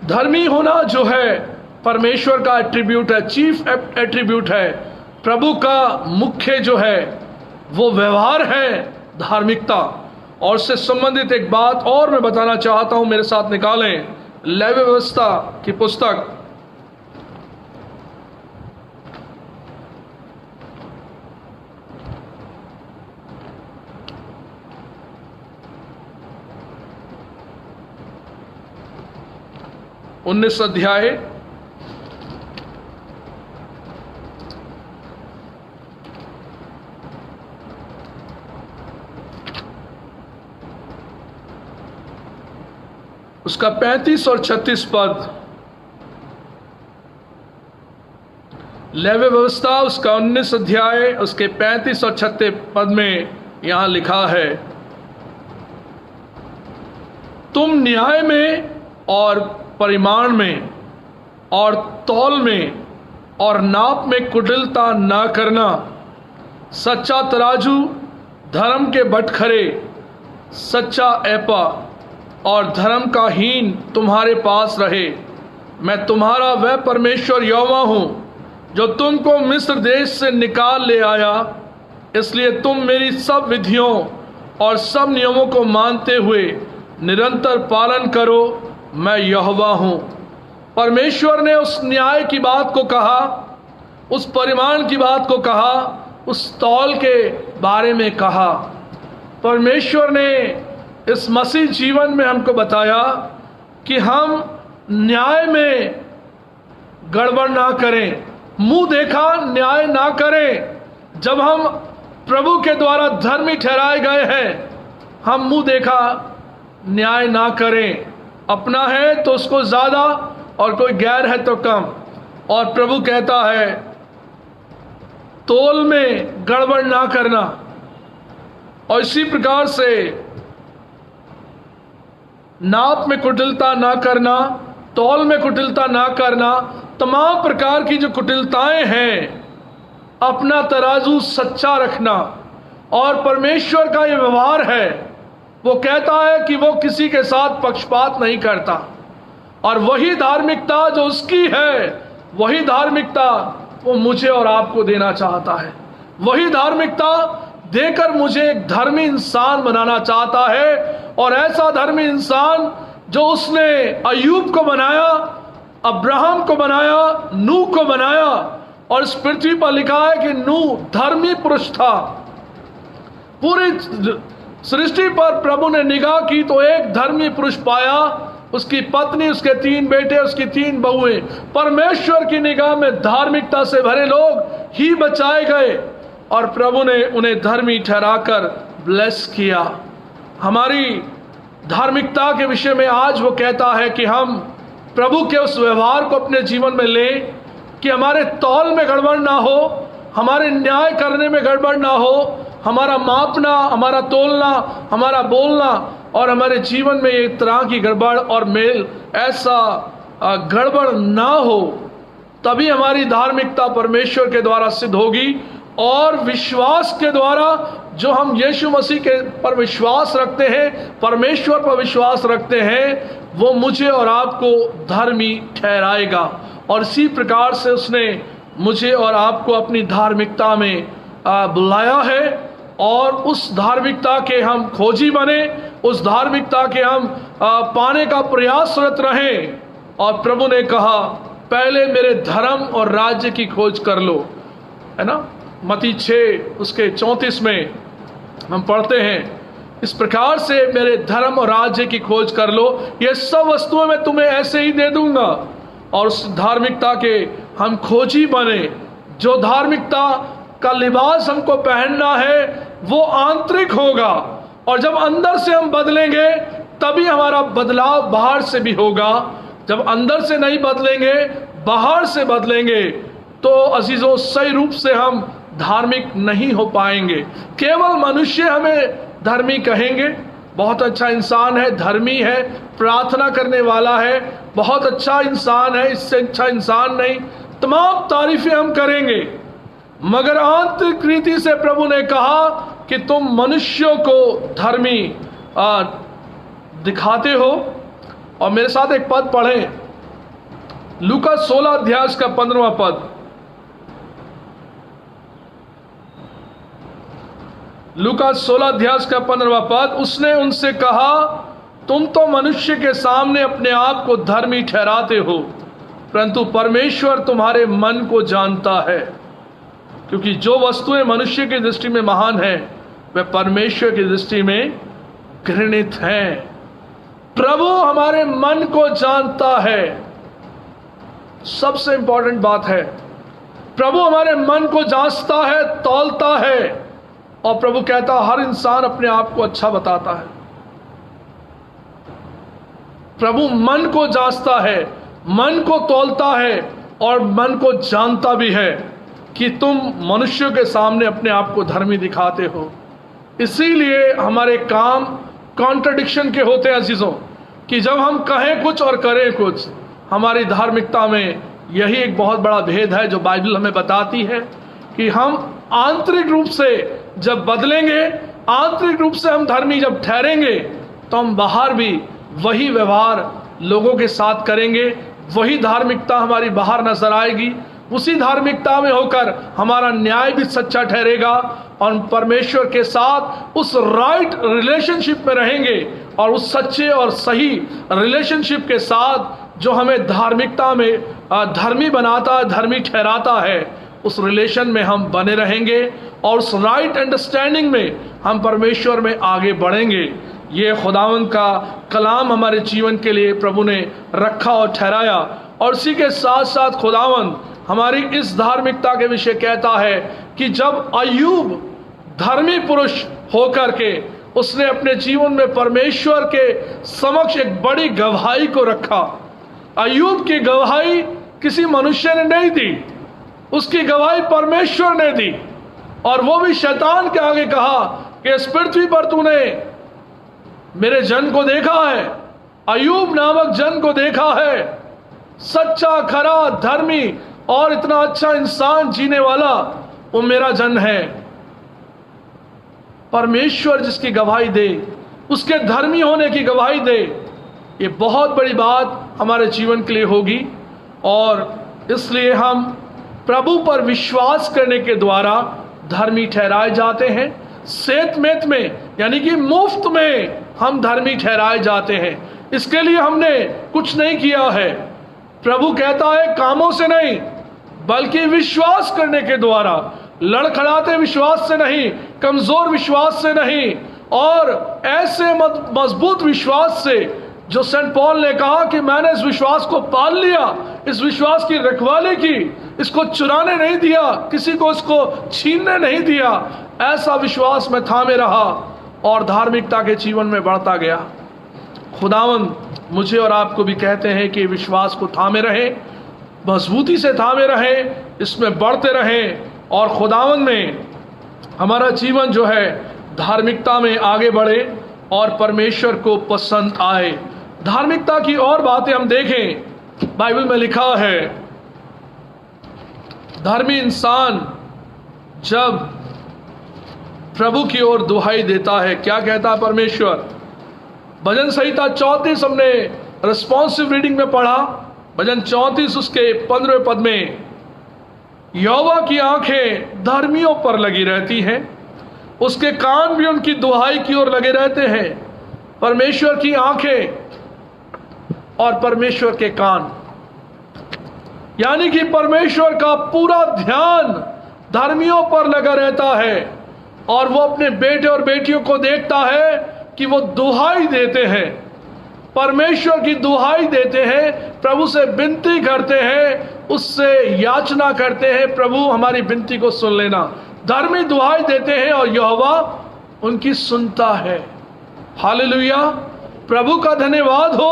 धर्मी होना जो है परमेश्वर का एट्रीब्यूट है, चीफ एट्रीब्यूट है। प्रभु का मुख्य जो है वो व्यवहार है धार्मिकता। और उससे संबंधित एक बात और मैं बताना चाहता हूं, मेरे साथ निकालें लेवी व्यवस्था की पुस्तक उन्नीस अध्याय उसका 35 और 36 पद। लेवी व्यवस्था उसका 19 अध्याय उसके 35 और 36 पद में यहां लिखा है, तुम न्याय में और परिमाण में और तौल में और नाप में कुटिलता ना करना। सच्चा तराजू, धर्म के बटखरे, सच्चा ऐपा और धर्म का हीन तुम्हारे पास रहे। मैं तुम्हारा वह परमेश्वर यहोवा हूं जो तुमको मिस्र देश से निकाल ले आया। इसलिए तुम मेरी सब विधियों और सब नियमों को मानते हुए निरंतर पालन करो, मैं यहोवा हूँ। परमेश्वर ने उस न्याय की बात को कहा, उस परिमाण की बात को कहा, उस तौल के बारे में कहा। परमेश्वर ने इस मसीह जीवन में हमको बताया कि हम न्याय में गड़बड़ ना करें, मुंह देखा न्याय ना करें। जब हम प्रभु के द्वारा धर्मी ठहराए गए हैं, हम मुंह देखा न्याय ना करें। अपना है तो उसको ज़्यादा और कोई गैर है तो कम। और प्रभु कहता है तोल में गड़बड़ ना करना। और इसी प्रकार से नाप में कुटिलता ना करना, तौल में कुटिलता ना करना। तमाम प्रकार की जो कुटिलताएं हैं, अपना तराजू सच्चा रखना। और परमेश्वर का ये व्यवहार है, वो कहता है कि वो किसी के साथ पक्षपात नहीं करता। और वही धार्मिकता जो उसकी है, वही धार्मिकता वो मुझे और आपको देना चाहता है। वही धार्मिकता देकर मुझे एक धर्मी इंसान बनाना चाहता है। और ऐसा धर्मी इंसान जो उसने अय्यूब को बनाया, अब्राहम को बनाया, नूह को बनाया। और इस पृथ्वी पर लिखा है कि नूह धर्मी पुरुष था। पूरी सृष्टि पर प्रभु ने निगाह की तो एक धर्मी पुरुष पाया, उसकी पत्नी, उसके 3 बेटे, उसकी 3 बहुएं। परमेश्वर की निगाह में धार्मिकता से भरे लोग ही बचाए गए और प्रभु ने उन्हें धर्मी ठहराकर ब्लेस किया। हमारी धार्मिकता के विषय में आज वो कहता है कि हम प्रभु के उस व्यवहार को अपने जीवन में लें कि हमारे तौल में गड़बड़ ना हो, हमारे न्याय करने में गड़बड़ ना हो, हमारा मापना, हमारा तोलना, हमारा बोलना और हमारे जीवन में एक तरह की गड़बड़ और मेल ऐसा गड़बड़ ना हो। तभी हमारी धार्मिकता परमेश्वर के द्वारा सिद्ध होगी। और विश्वास के द्वारा जो हम यीशु मसीह के पर विश्वास रखते हैं, परमेश्वर पर विश्वास रखते हैं, वो मुझे और आपको धर्मी ठहराएगा। और इसी प्रकार से उसने मुझे और आपको अपनी धार्मिकता में बुलाया है। और उस धार्मिकता के हम खोजी बने, उस धार्मिकता के हम पाने का प्रयासरत रहें। और प्रभु ने कहा पहले मेरे धर्म और राज्य की खोज कर लो, है ना। मत्ती 6 उसके 34 में हम पढ़ते हैं, इस प्रकार से मेरे धर्म और राज्य की खोज कर लो, ये सब वस्तुएं मैं तुम्हें ऐसे ही दे दूंगा। और उस धार्मिकता के हम खोजी बने। जो धार्मिकता का लिबास हमको पहनना है वो आंतरिक होगा। और जब अंदर से हम बदलेंगे तभी हमारा बदलाव बाहर से भी होगा। जब अंदर से नहीं बदलेंगे, बाहर से बदलेंगे, तो अजीजों सही रूप से हम धार्मिक नहीं हो पाएंगे। केवल मनुष्य हमें धर्मी कहेंगे, बहुत अच्छा इंसान है, धर्मी है, प्रार्थना करने वाला है, बहुत अच्छा इंसान है, इससे अच्छा इंसान नहीं, तमाम तारीफें हम करेंगे। मगर आंतरिक रीति से प्रभु ने कहा कि तुम मनुष्यों को धर्मी दिखाते हो। और मेरे साथ एक पद पढ़ें, लूका 16 अध्याय का 15वां पद। लूका 16 अध्याय का 15वां पद। उसने उनसे कहा तुम तो मनुष्य के सामने अपने आप को धर्मी ठहराते हो, परंतु परमेश्वर तुम्हारे मन को जानता है, क्योंकि जो वस्तुएं मनुष्य की दृष्टि में महान है वे परमेश्वर की दृष्टि में घृणित हैं। प्रभु हमारे मन को जानता है, सबसे इंपॉर्टेंट बात है। प्रभु हमारे मन को जांचता है, तौलता है। और प्रभु कहता हर इंसान अपने आप को अच्छा बताता है। प्रभु मन को जांचता है, मन को तौलता है और मन को जानता भी है कि तुम मनुष्यों के सामने अपने आप को धर्मी दिखाते हो। इसीलिए हमारे काम कॉन्ट्रडिक्शन के होते हैं अजीजों, कि जब हम कहें कुछ और करें कुछ। हमारी धार्मिकता में यही एक बहुत बड़ा भेद है जो बाइबल हमें बताती है कि हम आंतरिक रूप से जब बदलेंगे, आंतरिक रूप से हम धर्मी जब ठहरेंगे, तो हम बाहर भी वही व्यवहार लोगों के साथ करेंगे, वही धार्मिकता हमारी बाहर नजर आएगी, उसी धार्मिकता में होकर हमारा न्याय भी सच्चा ठहरेगा और परमेश्वर के साथ उस राइट रिलेशनशिप में रहेंगे और उस सच्चे और सही रिलेशनशिप के साथ जो हमें धार्मिकता में धर्मी बनाता है, धर्मी ठहराता है, उस रिलेशन में हम बने रहेंगे और उस राइट अंडरस्टैंडिंग में हम परमेश्वर में आगे बढ़ेंगे। ये खुदावंद का कलाम हमारे जीवन के लिए प्रभु ने रखा और ठहराया। और इसी के साथ साथ खुदावंद हमारी इस धार्मिकता के विषय कहता है कि जब अय्यूब धर्मी पुरुष होकर के उसने अपने जीवन में परमेश्वर के समक्ष एक बड़ी गवाही को रखा। अय्यूब की गवाही किसी मनुष्य ने नहीं दी, उसकी गवाही परमेश्वर ने दी। और वो भी शैतान के आगे कहा कि इस पृथ्वी पर तूने मेरे जन को देखा है, अय्यूब नामक जन को देखा है, सच्चा खरा धर्मी और इतना अच्छा इंसान जीने वाला, वो मेरा जन है। परमेश्वर जिसकी गवाही दे, उसके धर्मी होने की गवाही दे, ये बहुत बड़ी बात हमारे जीवन के लिए होगी। और इसलिए हम प्रभु पर विश्वास करने के द्वारा धर्मी ठहराए जाते हैं। सेतमेत में यानी कि मुफ्त में हम धर्मी ठहराए जाते हैं। इसके लिए हमने कुछ नहीं किया है। प्रभु कहता है कामों से नहीं बल्कि विश्वास करने के द्वारा, लड़खड़ाते विश्वास से नहीं, कमजोर विश्वास से नहीं, और ऐसे मजबूत विश्वास से जो सेंट पॉल ने कहा कि मैंने इस विश्वास को पाल लिया, इस विश्वास की रखवाली की, इसको चुराने नहीं दिया, किसी को इसको छीनने नहीं दिया। ऐसा विश्वास में थामे रहा और धार्मिकता के जीवन में बढ़ता गया। खुदावंद मुझे और आपको भी कहते हैं कि विश्वास को थामे रहें, मजबूती से थामे रहें, इसमें बढ़ते रहें और खुदावंद में हमारा जीवन जो है धार्मिकता में आगे बढ़े और परमेश्वर को पसंद आए। धार्मिकता की और बातें हम देखें, बाइबल में लिखा है धर्मी इंसान जब प्रभु की ओर दुहाई देता है, क्या कहता है परमेश्वर? भजन संहिता 34 हमने रिस्पॉन्सिव रीडिंग में पढ़ा। भजन 34 उसके 15वें पद में, यहोवा की आंखें धर्मियों पर लगी रहती हैं, उसके कान भी उनकी दुहाई की ओर लगे रहते हैं। परमेश्वर की आंखें और परमेश्वर के कान, यानी कि परमेश्वर का पूरा ध्यान धर्मियों पर लगा रहता है और वो अपने बेटे और बेटियों को देखता है कि वो दुहाई देते हैं, परमेश्वर की दुहाई देते हैं, प्रभु से विनती करते हैं, उससे याचना करते हैं, प्रभु हमारी विनती को सुन लेना। धर्मी दुहाई देते हैं और यहोवा उनकी सुनता है। हालेलुया! प्रभु का धन्यवाद हो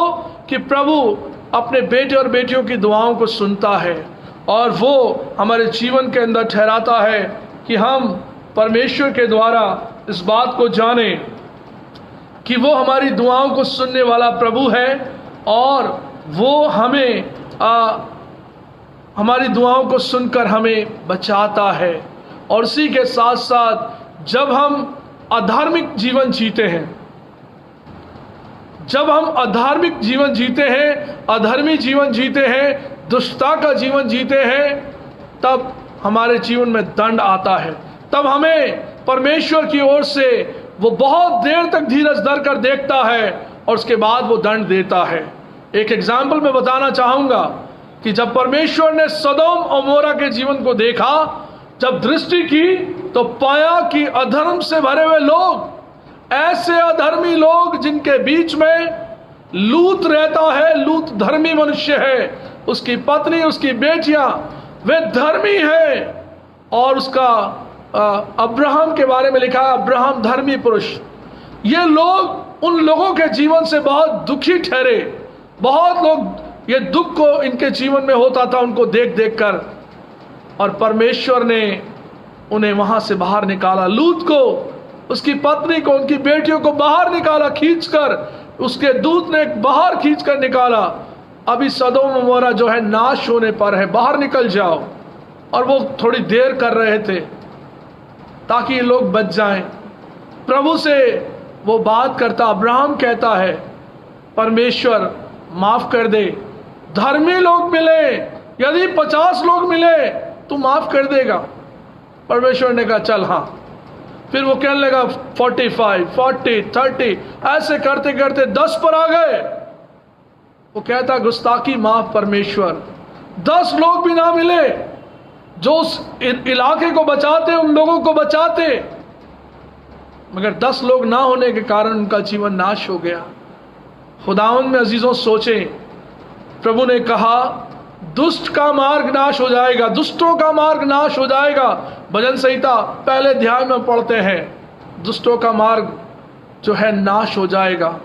कि प्रभु अपने बेटे और बेटियों की दुआओं को सुनता है और वो हमारे जीवन के अंदर ठहराता है कि हम परमेश्वर के द्वारा इस बात को जाने कि वो हमारी दुआओं को सुनने वाला प्रभु है और वो हमें हमारी दुआओं को सुनकर हमें बचाता है। और इसी के साथ साथ जब हम अधार्मिक जीवन जीते हैं, जब हम अधार्मिक जीवन जीते हैं, अधर्मी जीवन जीते हैं, दुष्टता का जीवन जीते हैं, तब हमारे जीवन में दंड आता है। तब हमें परमेश्वर की ओर से वो बहुत देर तक धीरज धर कर देखता है और उसके बाद वो दंड देता है। एक एग्जाम्पल मैं बताना चाहूंगा कि जब परमेश्वर ने सदोम और मोरा के जीवन को देखा, जब दृष्टि की, तो पाया कि अधर्म से भरे हुए लोग, ऐसे अधर्मी लोग जिनके बीच में लूत रहता है, लूत धर्मी मनुष्य है, उसकी पत्नी, उसकी बेटियां, वे धर्मी है। और उसका अब्राहम के बारे में लिखा है, अब्राहम धर्मी पुरुष। ये लोग उन लोगों के जीवन से बहुत दुखी ठहरे। बहुत लोग ये दुख को इनके जीवन में होता था उनको देख देख कर, और परमेश्वर ने उन्हें वहां से बाहर निकाला। लूत को, उसकी पत्नी को, उनकी बेटियों को बाहर निकाला, खींचकर, उसके दूत ने बाहर खींचकर निकाला। अभी सदोम और मोरा जो है नाश होने पर है, बाहर निकल जाओ। और वो थोड़ी देर कर रहे थे ताकि ये लोग बच जाएं। प्रभु से वो बात करता, अब्राहम कहता है, परमेश्वर माफ कर दे, धर्मी लोग मिले, यदि 50 लोग मिले तो माफ कर देगा। परमेश्वर ने कहा चल हाँ। फिर वो कहने लगा 45, 40, 30, ऐसे करते करते 10 पर आ गए। वो कहता गुस्ताखी माफ परमेश्वर, 10 लोग भी ना मिले जो उस इलाके को बचाते, उन लोगों को बचाते, मगर 10 लोग ना होने के कारण उनका जीवन नाश हो गया। खुदावंद में अजीजों सोचें, प्रभु ने कहा दुष्ट का मार्ग नाश हो जाएगा, दुष्टों का मार्ग नाश हो जाएगा। भजन संहिता पहले अध्याय में पढ़ते हैं, दुष्टों का मार्ग जो है नाश हो जाएगा।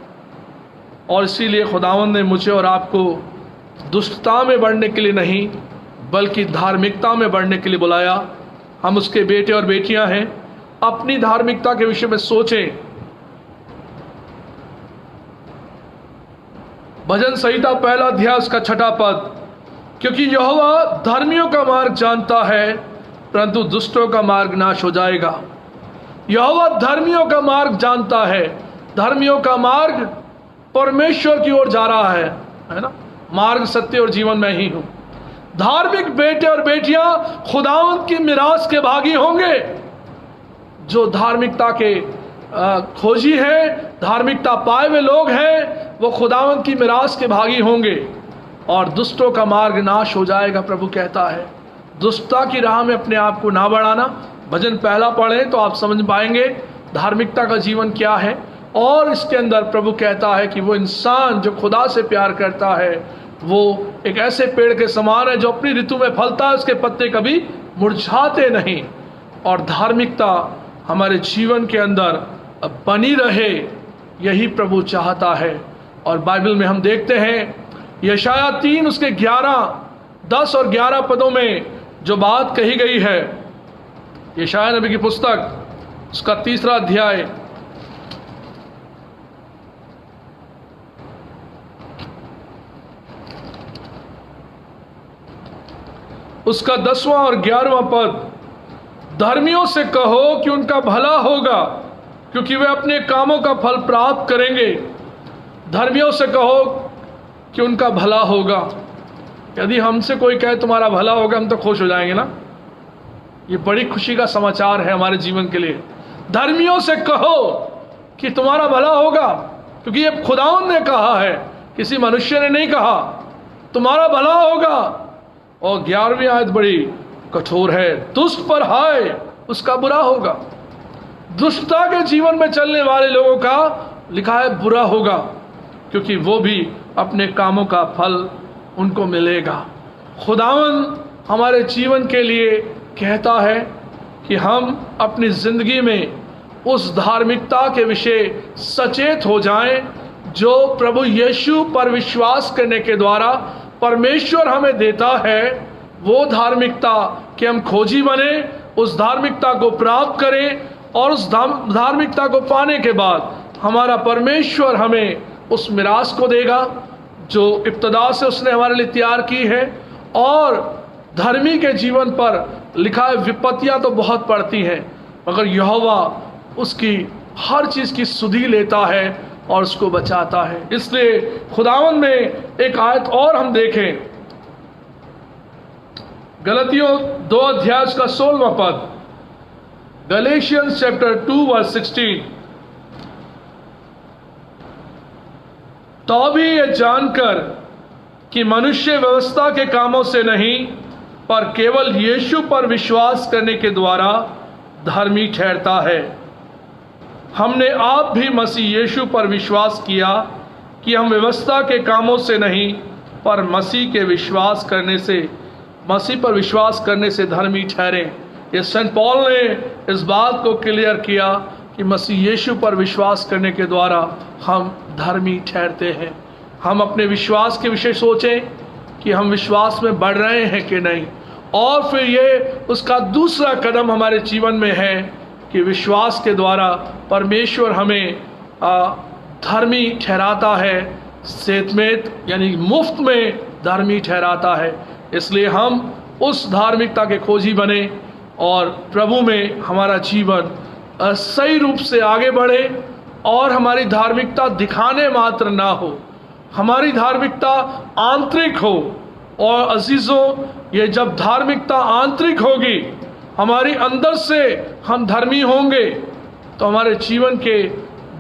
और इसीलिए खुदावंद ने मुझे और आपको दुष्टता में बढ़ने के लिए नहीं बल्कि धार्मिकता में बढ़ने के लिए बुलाया। हम उसके बेटे और बेटियां हैं। अपनी धार्मिकता के विषय में सोचें। भजन संहिता पहला अध्याय उसका 6वां पद, क्योंकि यहोवा धर्मियों का मार्ग जानता है परंतु दुष्टों का मार्ग नाश हो जाएगा। यहोवा धर्मियों का मार्ग जानता है। धर्मियों का मार्ग परमेश्वर की ओर जा रहा है ना। मार्ग, सत्य और जीवन में ही हूं। धार्मिक बेटे और बेटियां खुदावंद की मिरास के भागी होंगे। जो धार्मिकता के खोजी है, धार्मिकता पाए हुए लोग हैं, वो खुदावंद की मिरास के भागी होंगे। और दुष्टों का मार्ग नाश हो जाएगा। प्रभु कहता है दुष्टता की राह में अपने आप को ना बढ़ाना। भजन पहला पढ़ें तो आप समझ पाएंगे धार्मिकता का जीवन क्या है। और इसके अंदर प्रभु कहता है कि वो इंसान जो खुदा से प्यार करता है वो एक ऐसे पेड़ के समान है जो अपनी ऋतु में फलता है, उसके पत्ते कभी मुरझाते नहीं। और धार्मिकता हमारे जीवन के अंदर बनी रहे, यही प्रभु चाहता है। और बाइबल में हम देखते हैं यशाया 3 उसके 11, 10 और 11 पदों में जो बात कही गई है, यशाया नबी की पुस्तक उसका 3रा अध्याय उसका 10वां और 11वां पद, धर्मियों से कहो कि उनका भला होगा क्योंकि वे अपने कामों का फल प्राप्त करेंगे। धर्मियों से कहो कि उनका भला होगा। यदि हमसे कोई कहे तुम्हारा भला होगा, हम तो खुश हो जाएंगे ना। ये बड़ी खुशी का समाचार है हमारे जीवन के लिए। धर्मियों से कहो कि तुम्हारा भला होगा, क्योंकि ये खुदावंद ने कहा है, किसी मनुष्य ने नहीं कहा। तुम्हारा भला होगा। और 11वीं आयत बड़ी कठोर है, दुष्ट पर हाय उसका बुरा होगा। दुष्टता के जीवन में चलने वाले लोगों का लिखा है बुरा होगा, क्योंकि वो भी अपने कामों का फल उनको मिलेगा। खुदावंद हमारे जीवन के लिए कहता है कि हम अपनी जिंदगी में उस धार्मिकता के विषय सचेत हो जाएं जो प्रभु यीशु पर विश्वास करने के द्वारा परमेश्वर हमें देता है। वो धार्मिकता कि हम खोजी बने, उस धार्मिकता को प्राप्त करें और उस धार्मिकता को पाने के बाद हमारा परमेश्वर हमें उस मिरास को देगा जो इब्तदा से उसने हमारे लिए तैयार की है। और धर्मी के जीवन पर लिखा है विपत्तियां तो बहुत पड़ती हैं, मगर यहोवा उसकी हर चीज़ की सुधि लेता है और उसको बचाता है। इसलिए खुदावंद में एक आयत और हम देखें, गलतियों 2 अध्याय का 16वां पद, गलेशियंस चैप्टर 2 वर्स 16, तो भी ये जानकर कि मनुष्य व्यवस्था के कामों से नहीं पर केवल यीशु पर विश्वास करने के द्वारा धर्मी ठहरता है। हमने आप भी मसीह यीशु पर विश्वास किया कि हम व्यवस्था के कामों से नहीं पर मसीह पर विश्वास करने से धर्मी ठहरे। ये सेंट पॉल ने इस बात को क्लियर किया कि मसीह यीशु पर विश्वास करने के द्वारा हम धर्मी ठहरते हैं। हम अपने विश्वास के विषय सोचें कि हम विश्वास में बढ़ रहे हैं कि नहीं। और फिर ये उसका दूसरा कदम हमारे जीवन में है कि विश्वास के द्वारा परमेश्वर हमें धर्मी ठहराता है, सेतमेत यानी मुफ्त में धर्मी ठहराता है। इसलिए हम उस धार्मिकता के खोजी बने और प्रभु में हमारा जीवन सही रूप से आगे बढ़े और हमारी धार्मिकता दिखाने मात्र ना हो, हमारी धार्मिकता आंतरिक हो और अजीज़ों, ये जब धार्मिकता आंतरिक होगी, हमारी अंदर से हम धर्मी होंगे, तो हमारे जीवन के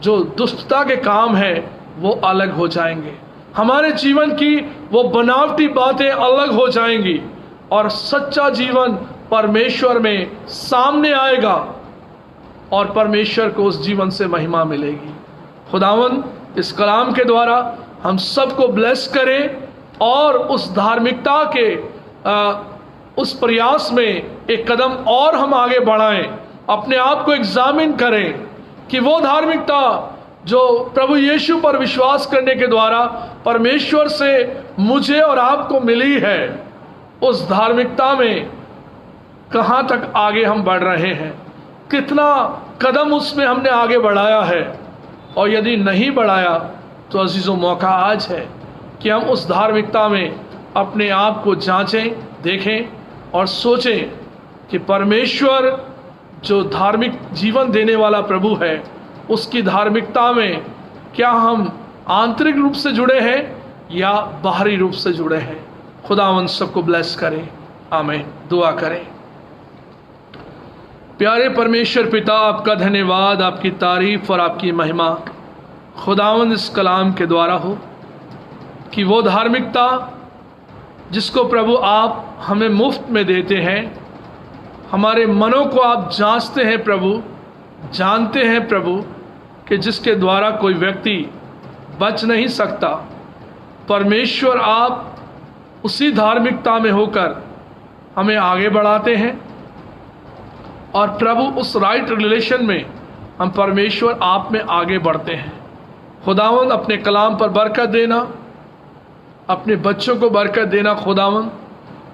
जो दुष्टता के काम हैं वो अलग हो जाएंगे, हमारे जीवन की वो बनावटी बातें अलग हो जाएंगी और सच्चा जीवन परमेश्वर में सामने आएगा और परमेश्वर को उस जीवन से महिमा मिलेगी। खुदावंद इस कलाम के द्वारा हम सबको ब्लेस करें और उस धार्मिकता के उस प्रयास में एक कदम और हम आगे बढ़ाएं, अपने आप को एग्जामिन करें कि वो धार्मिकता जो प्रभु यीशु पर विश्वास करने के द्वारा परमेश्वर से मुझे और आपको मिली है, उस धार्मिकता में कहाँ तक आगे हम बढ़ रहे हैं, कितना कदम उसमें हमने आगे बढ़ाया है, और यदि नहीं बढ़ाया तो अजीज़ों मौका आज है कि हम उस धार्मिकता में अपने आप को जांचें, देखें और सोचें कि परमेश्वर जो धार्मिक जीवन देने वाला प्रभु है, उसकी धार्मिकता में क्या हम आंतरिक रूप से जुड़े हैं या बाहरी रूप से जुड़े हैं। खुदावंद सबको ब्लेस करें, आमीन। दुआ करें। प्यारे परमेश्वर पिता, आपका धन्यवाद, आपकी तारीफ और आपकी महिमा खुदावंद इस कलाम के द्वारा हो कि वो धार्मिकता जिसको प्रभु आप हमें मुफ्त में देते हैं, हमारे मनों को आप जांचते हैं प्रभु, जानते हैं प्रभु कि जिसके द्वारा कोई व्यक्ति बच नहीं सकता। परमेश्वर आप उसी धार्मिकता में होकर हमें आगे बढ़ाते हैं और प्रभु उस राइट रिलेशन में हम परमेश्वर आप में आगे बढ़ते हैं। खुदावंद अपने कलाम पर बरकत देना, अपने बच्चों को बरकत देना। खुदावंद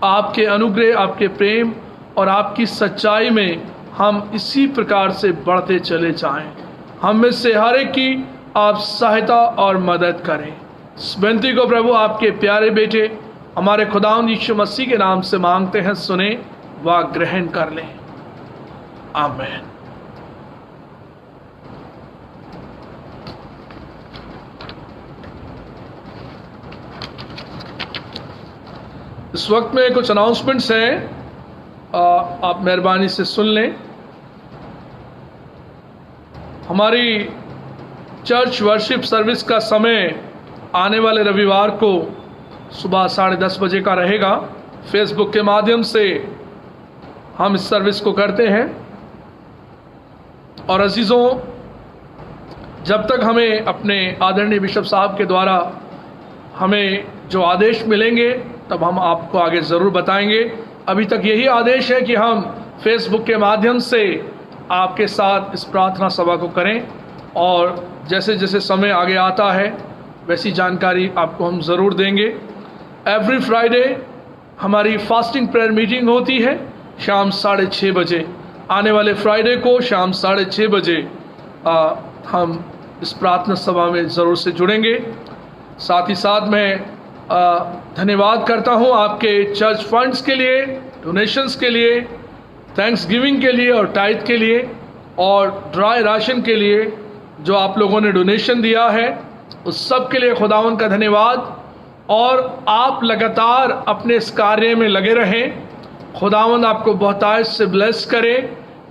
आपके अनुग्रह, आपके प्रेम और आपकी सच्चाई में हम इसी प्रकार से बढ़ते चले जाएं। हम में से हर एक की आप सहायता और मदद करें। इस विनती को प्रभु आपके प्यारे बेटे हमारे खुदावंद यीशु मसीह के नाम से मांगते हैं, सुने व ग्रहण कर लें, आमीन। इस वक्त में कुछ अनाउंसमेंट्स हैं, आप मेहरबानी से सुन लें। हमारी चर्च वर्शिप सर्विस का समय आने वाले रविवार को सुबह 10:30 बजे का रहेगा। फेसबुक के माध्यम से हम इस सर्विस को करते हैं। और अजीज़ों, जब तक हमें अपने आदरणीय बिशप साहब के द्वारा हमें जो आदेश मिलेंगे तब हम आपको आगे ज़रूर बताएंगे। अभी तक यही आदेश है कि हम फेसबुक के माध्यम से आपके साथ इस प्रार्थना सभा को करें, और जैसे जैसे समय आगे आता है वैसी जानकारी आपको हम ज़रूर देंगे। एवरी फ्राइडे हमारी फास्टिंग प्रेयर मीटिंग होती है शाम 6:30 बजे। आने वाले फ्राइडे को शाम 6:30 बजे हम इस प्रार्थना सभा में ज़रूर से जुड़ेंगे। साथ ही साथ मैं धन्यवाद करता हूं आपके चर्च फंड्स के लिए, डोनेशंस के लिए, थैंक्स गिविंग के लिए और टाइथ के लिए और ड्राई राशन के लिए जो आप लोगों ने डोनेशन दिया है, उस सब के लिए खुदावंद का धन्यवाद। और आप लगातार अपने इस कार्य में लगे रहें। खुदावंद आपको बहुतायत से ब्लेस करे।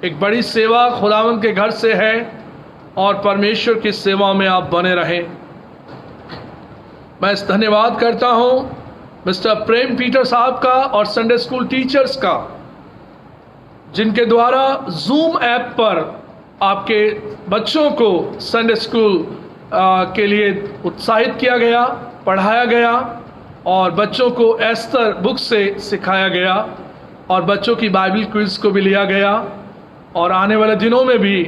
एक बड़ी सेवा खुदावंद के घर से है और परमेश्वर की सेवा में आप बने रहें। मैं इस धन्यवाद करता हूं मिस्टर प्रेम पीटर साहब का और संडे स्कूल टीचर्स का, जिनके द्वारा जूम ऐप पर आपके बच्चों को संडे स्कूल के लिए उत्साहित किया गया, पढ़ाया गया और बच्चों को एस्तर बुक से सिखाया गया और बच्चों की बाइबल क्विज को भी लिया गया। और आने वाले दिनों में भी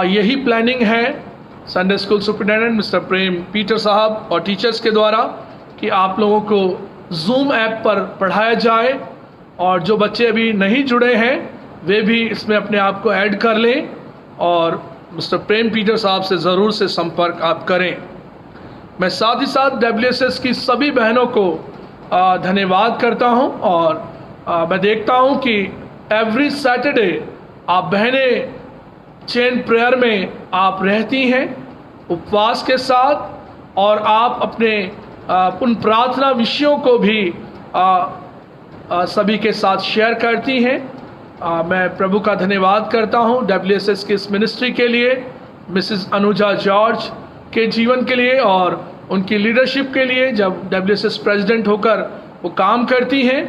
यही प्लानिंग है संडे स्कूल सुपरिटेंडेंट मिस्टर प्रेम पीटर साहब और टीचर्स के द्वारा कि आप लोगों को जूम ऐप पर पढ़ाया जाए। और जो बच्चे अभी नहीं जुड़े हैं वे भी इसमें अपने आप को ऐड कर लें और मिस्टर प्रेम पीटर साहब से ज़रूर से संपर्क आप करें। मैं साथ ही साथ WSS की सभी बहनों को धन्यवाद करता हूं। और मैं देखता हूं कि एवरी सैटरडे आप बहनें चेन प्रेयर में आप रहती हैं उपवास के साथ, और आप अपने उन प्रार्थना विषयों को भी सभी के साथ शेयर करती हैं। मैं प्रभु का धन्यवाद करता हूं WSS की इस मिनिस्ट्री के लिए, मिसेस अनुजा जॉर्ज के जीवन के लिए और उनकी लीडरशिप के लिए। जब WSS प्रेसिडेंट होकर वो काम करती हैं,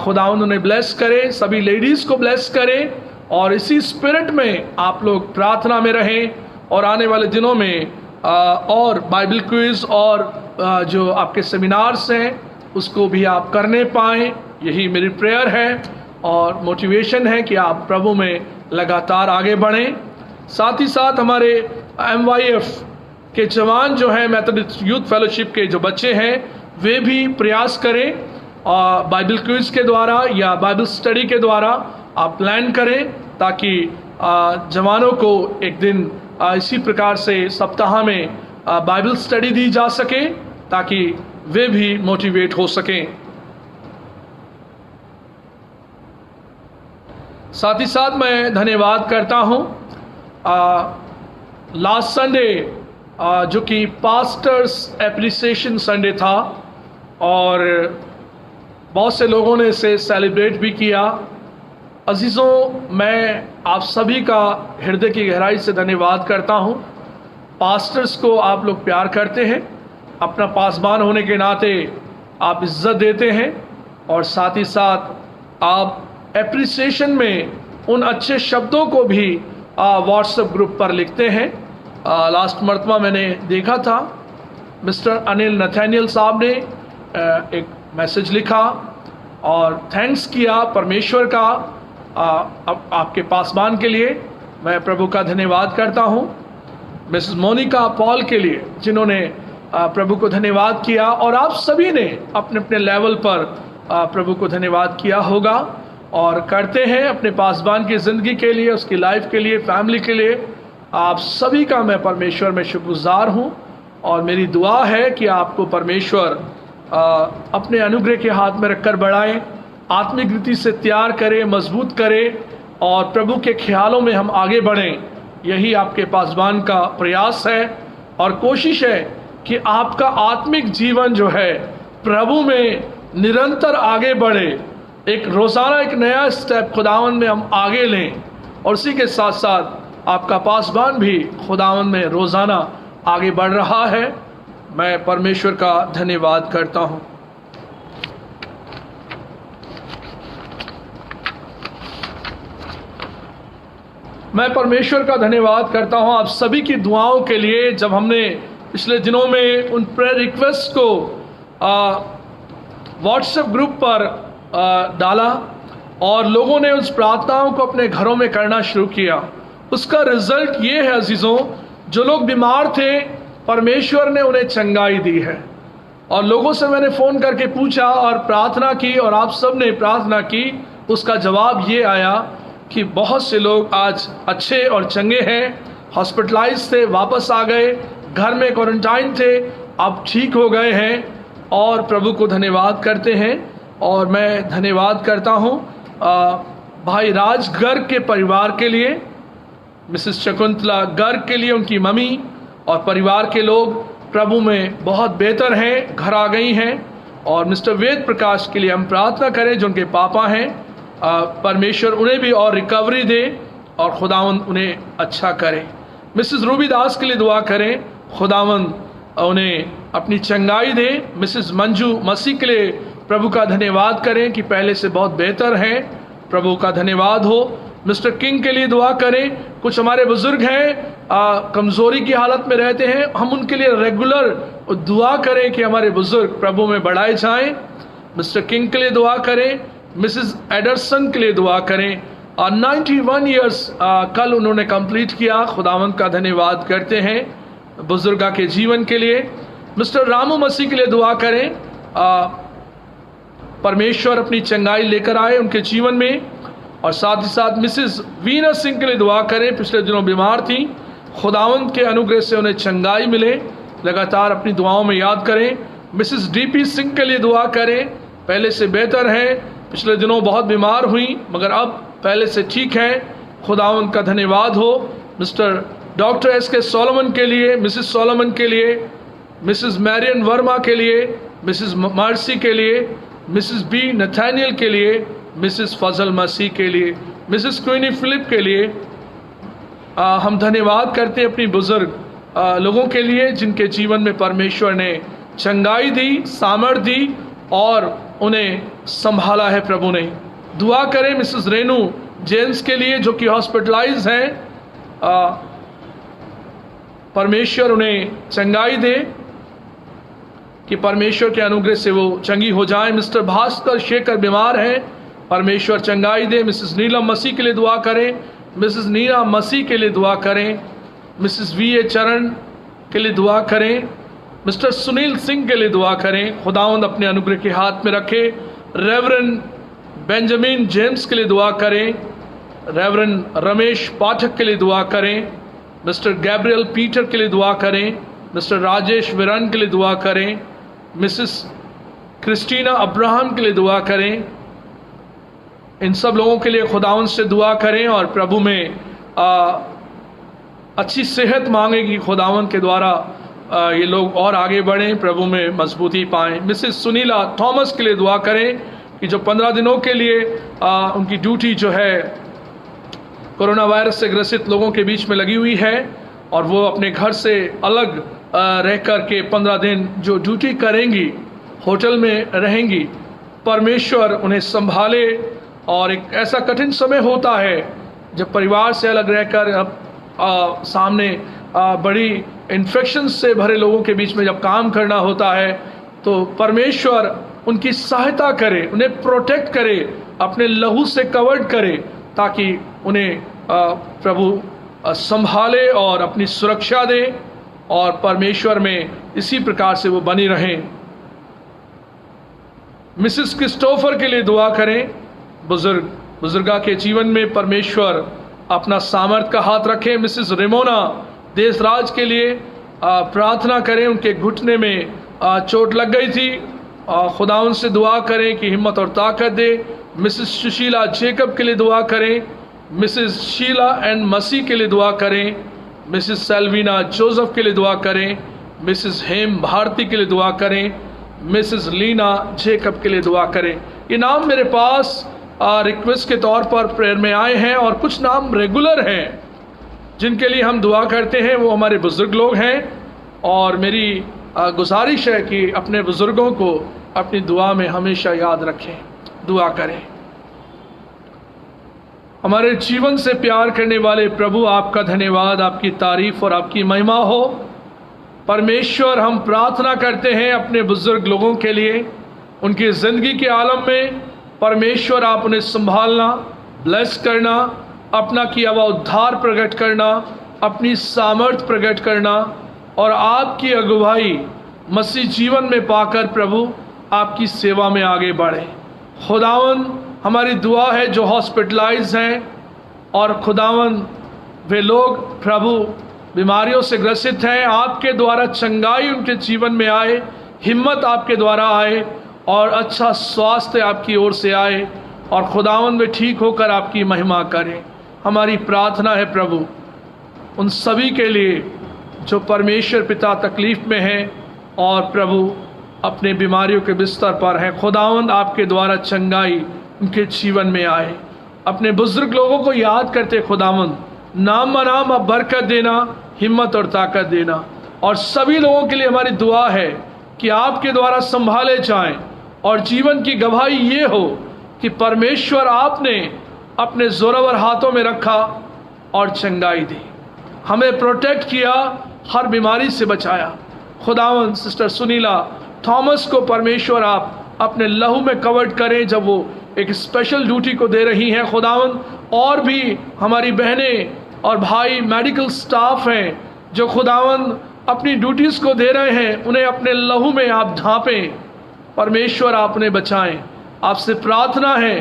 खुदावंद उन्हें ब्लेस करे, सभी लेडीज़ को ब्लेस करे और इसी स्पिरिट में आप लोग प्रार्थना में रहें और आने वाले दिनों में और बाइबल क्विज और जो आपके सेमिनार्स हैं उसको भी आप करने पाएँ। यही मेरी प्रेयर है और मोटिवेशन है कि आप प्रभु में लगातार आगे बढ़ें। साथ ही साथ हमारे MYF के जवान जो हैं, मेथोडिस्ट यूथ फेलोशिप के जो बच्चे हैं, वे भी प्रयास करें बाइबल क्विज के द्वारा या बाइबल स्टडी के द्वारा आप प्लान करें ताकि जवानों को एक दिन इसी प्रकार से सप्ताह में बाइबल स्टडी दी जा सके ताकि वे भी मोटिवेट हो सकें। साथ ही साथ मैं धन्यवाद करता हूं लास्ट संडे जो कि पास्टर्स एप्रिसिएशन संडे था और बहुत से लोगों ने इसे सेलिब्रेट भी किया। अजीज़ों, मैं आप सभी का हृदय की गहराई से धन्यवाद करता हूं। पास्टर्स को आप लोग प्यार करते हैं, अपना पासबान होने के नाते आप इज्जत देते हैं और साथ ही साथ आप एप्रिसिएशन में उन अच्छे शब्दों को भी व्हाट्सएप ग्रुप पर लिखते हैं। लास्ट मरतबा मैंने देखा था मिस्टर अनिल नथानियल साहब ने एक मैसेज लिखा और थैंक्स किया परमेश्वर का आपके पासबान के लिए। मैं प्रभु का धन्यवाद करता हूं। मिसेस मोनिका पॉल के लिए जिन्होंने प्रभु को धन्यवाद किया और आप सभी ने अपने अपने लेवल पर प्रभु को धन्यवाद किया होगा और करते हैं अपने पासबान की ज़िंदगी के लिए, उसकी लाइफ के लिए, फैमिली के लिए। आप सभी का मैं परमेश्वर में शुक्रगुजार हूँ और मेरी दुआ है कि आपको परमेश्वर अपने अनुग्रह के हाथ में रखकर बढ़ाए, आत्मिक रीति से तैयार करे, मजबूत करे और प्रभु के ख्यालों में हम आगे बढ़ें। यही आपके पासबान का प्रयास है और कोशिश है कि आपका आत्मिक जीवन जो है प्रभु में निरंतर आगे बढ़े। एक रोज़ाना एक नया स्टेप खुदावन में हम आगे लें और उसी के साथ साथ आपका पासबान भी खुदावन में रोज़ाना आगे बढ़ रहा है। मैं परमेश्वर का धन्यवाद करता हूँ। मैं परमेश्वर का धन्यवाद करता हूँ आप सभी की दुआओं के लिए। जब हमने पिछले दिनों में उन प्रेयर रिक्वेस्ट को व्हाट्सएप ग्रुप पर डाला और लोगों ने उस प्रार्थनाओं को अपने घरों में करना शुरू किया, उसका रिजल्ट ये है अजीज़ों, जो लोग बीमार थे परमेश्वर ने उन्हें चंगाई दी है। और लोगों से मैंने फ़ोन करके पूछा और प्रार्थना की और आप सब ने प्रार्थना की, उसका जवाब ये आया कि बहुत से लोग आज अच्छे और चंगे हैं, हॉस्पिटलाइज थे, वापस आ गए, घर में क्वारंटाइन थे, अब ठीक हो गए हैं और प्रभु को धन्यवाद करते हैं। और मैं धन्यवाद करता हूँ भाई राज गर्ग के परिवार के लिए, मिसेस शकुंतला गर्ग के लिए, उनकी मम्मी और परिवार के लोग प्रभु में बहुत बेहतर हैं, घर आ गई हैं। और मिस्टर वेद प्रकाश के लिए हम प्रार्थना करें जो उनके पापा हैं, परमेश्वर उन्हें भी और रिकवरी दे और खुदावंद उन्हें अच्छा करे। मिसेस रूबी दास के लिए दुआ करें, खुदावंद उन्हें अपनी चंगाई दे। मिसेस मंजू मसीह के लिए प्रभु का धन्यवाद करें कि पहले से बहुत बेहतर हैं, प्रभु का धन्यवाद हो। मिस्टर किंग के लिए दुआ करें। कुछ हमारे बुजुर्ग हैं कमज़ोरी की हालत में रहते हैं, हम उनके लिए रेगुलर दुआ करें कि हमारे बुजुर्ग प्रभु में बढ़ाए जाएं। मिस्टर किंग के लिए दुआ करें। मिसेस एडरसन के लिए दुआ करें। 91 ईयर्स कल उन्होंने कंप्लीट किया, खुदावंद का धन्यवाद करते हैं बुजुर्गा के जीवन के लिए। मिस्टर रामू मसीह के लिए दुआ करें, परमेश्वर अपनी चंगाई लेकर आए उनके जीवन में। और साथ ही साथ मिसेस वीना सिंह के लिए दुआ करें, पिछले दिनों बीमार थी, खुदावंद के अनुग्रह से उन्हें चंगाई मिले, लगातार अपनी दुआओं में याद करें। मिसेस डीपी सिंह के लिए दुआ करें, पहले से बेहतर हैं, पिछले दिनों बहुत बीमार हुई मगर अब पहले से ठीक है, खुदावंद का धन्यवाद हो। Mister doctor S K. सोलोमन के लिए, मिसेस सोलोमन के लिए, मिसेस मैरियन वर्मा के लिए, मिसेस मर्सी के लिए मिसेस बी नथानियल के लिए, मिसेस फजल मसीह के लिए, मिसेस क्वीनी फिलिप के लिए। हम धन्यवाद करते हैं अपनी बुजुर्ग लोगों के लिए जिनके जीवन में परमेश्वर ने चंगाई दी, सामर्थ दी और उन्हें संभाला है प्रभु ने। दुआ करें मिसेस रेनू जेम्स के लिए जो कि हॉस्पिटलाइज हैं, परमेश्वर उन्हें चंगाई दे, कि परमेश्वर के अनुग्रह से वो चंगी हो जाए। मिस्टर भास्कर शेखर बीमार हैं, परमेश्वर चंगाई दे। मिसेस नीलम मसीह के लिए दुआ करें, मिसेस नीना मसीह के लिए दुआ करें। Mrs VA. चरण के लिए दुआ करें। मिस्टर सुनील सिंह के लिए दुआ करें, खुदावंद अपने अनुग्रह के हाथ में रखे। रेवरेंड बेंजामिन जेम्स के लिए दुआ करें। रेवरेंड रमेश पाठक के लिए दुआ करें। मिस्टर गैब्रियल पीटर के लिए दुआ करें। मिस्टर राजेश विरन के लिए दुआ करें। मिसेस क्रिस्टीना अब्राहम के लिए दुआ करें। इन सब लोगों के लिए खुदावंद से दुआ करें और प्रभु में अच्छी सेहत मांगे कि खुदावंद के द्वारा ये लोग और आगे बढ़ें, प्रभु में मजबूती पाएं। मिसेस सुनीला थॉमस के लिए दुआ करें कि जो 15 दिनों के लिए उनकी ड्यूटी जो है कोरोना वायरस से ग्रसित लोगों के बीच में लगी हुई है और वो अपने घर से अलग रह कर के 15 दिन जो ड्यूटी करेंगी, होटल में रहेंगी, परमेश्वर उन्हें संभाले। और एक ऐसा कठिन समय होता है जब परिवार से अलग रहकर सामने बड़ी इन्फेक्शन से भरे लोगों के बीच में जब काम करना होता है, तो परमेश्वर उनकी सहायता करे, उन्हें प्रोटेक्ट करे, अपने लहू से कवर्ड करे, ताकि उन्हें प्रभु संभाले और अपनी सुरक्षा दे और परमेश्वर में इसी प्रकार से वो बनी रहें। मिसेस क्रिस्टोफर के लिए दुआ करें। बुजुर्गा के जीवन में परमेश्वर अपना सामर्थ का हाथ रखे। मिसेस रेमोना देशराज के लिए प्रार्थना करें, उनके घुटने में चोट लग गई थी, खुदा उनसे दुआ करें कि हिम्मत और ताकत दे। मिसेस सुशीला जेकब के लिए दुआ करें। मिसेस शीला एंड मसीह के लिए दुआ करें। मिसेस सेल्विना जोसेफ के लिए दुआ करें। मिसेस हेम भारती के लिए दुआ करें। मिसेस लीना जेकब के लिए दुआ करें। ये नाम मेरे पास रिक्वेस्ट के तौर पर प्रेयर में आए हैं और कुछ नाम रेगुलर हैं जिनके लिए हम दुआ करते हैं, वो हमारे बुजुर्ग लोग हैं और मेरी गुजारिश है कि अपने बुजुर्गों को अपनी दुआ में हमेशा याद रखें, दुआ करें। हमारे जीवन से प्यार करने वाले प्रभु, आपका धन्यवाद, आपकी तारीफ और आपकी महिमा हो। परमेश्वर, हम प्रार्थना करते हैं अपने बुजुर्ग लोगों के लिए, उनकी ज़िंदगी के आलम में परमेश्वर आप उन्हें संभालना, ब्लेस करना, अपना किया हुआ उद्धार प्रकट करना, अपनी सामर्थ प्रकट करना और आपकी अगुवाई मसीह जीवन में पाकर प्रभु आपकी सेवा में आगे बढ़े। खुदावन, हमारी दुआ है जो हॉस्पिटलाइज हैं और खुदावन वे लोग प्रभु बीमारियों से ग्रसित हैं, आपके द्वारा चंगाई उनके जीवन में आए, हिम्मत आपके द्वारा आए और अच्छा स्वास्थ्य आपकी ओर से आए और खुदावन वे ठीक होकर आपकी महिमा करें। हमारी प्रार्थना है प्रभु उन सभी के लिए जो परमेश्वर पिता तकलीफ में हैं और प्रभु अपने बीमारियों के बिस्तर पर हैं। खुदावंद आपके द्वारा चंगाई उनके जीवन में आए। अपने बुजुर्ग लोगों को याद करते खुदावंद, नाम बनाम अब बरकत देना, हिम्मत और ताकत देना। और सभी लोगों के लिए हमारी दुआ है कि आपके द्वारा संभाले जाएं और जीवन की गवाही ये हो कि परमेश्वर आपने अपने जोरावर हाथों में रखा और चंगाई दी, हमें प्रोटेक्ट किया, हर बीमारी से बचाया। खुदावन सिस्टर सुनीला थॉमस को परमेश्वर आप अपने लहू में कवर्ड करें जब वो एक स्पेशल ड्यूटी को दे रही हैं। खुदावन, और भी हमारी बहनें और भाई मेडिकल स्टाफ हैं जो खुदावन अपनी ड्यूटीज़ को दे रहे हैं, उन्हें अपने लहू में आप ढांपें। परमेश्वर आप उन्हें बचाएं। आपसे प्रार्थना है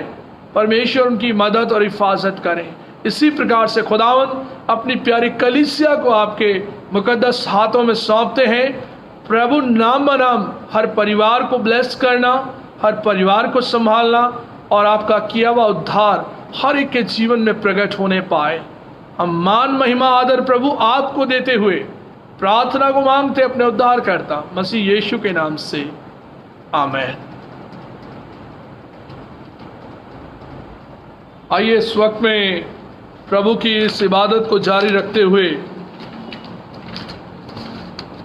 परमेश्वर उनकी मदद और हिफाजत करें। इसी प्रकार से खुदावन अपनी प्यारी कलीसिया को आपके मुकद्दस हाथों में सौंपते हैं। प्रभु, नाम बनाम हर परिवार को ब्लेस करना, हर परिवार को संभालना और आपका किया हुआ उद्धार हर एक के जीवन में प्रकट होने पाए। हम मान, महिमा, आदर प्रभु आपको देते हुए प्रार्थना को मांगते अपने उद्धार करता मसीह यीशु के नाम से, आमीन। आइए इस वक्त में प्रभु की इस इबादत को जारी रखते हुए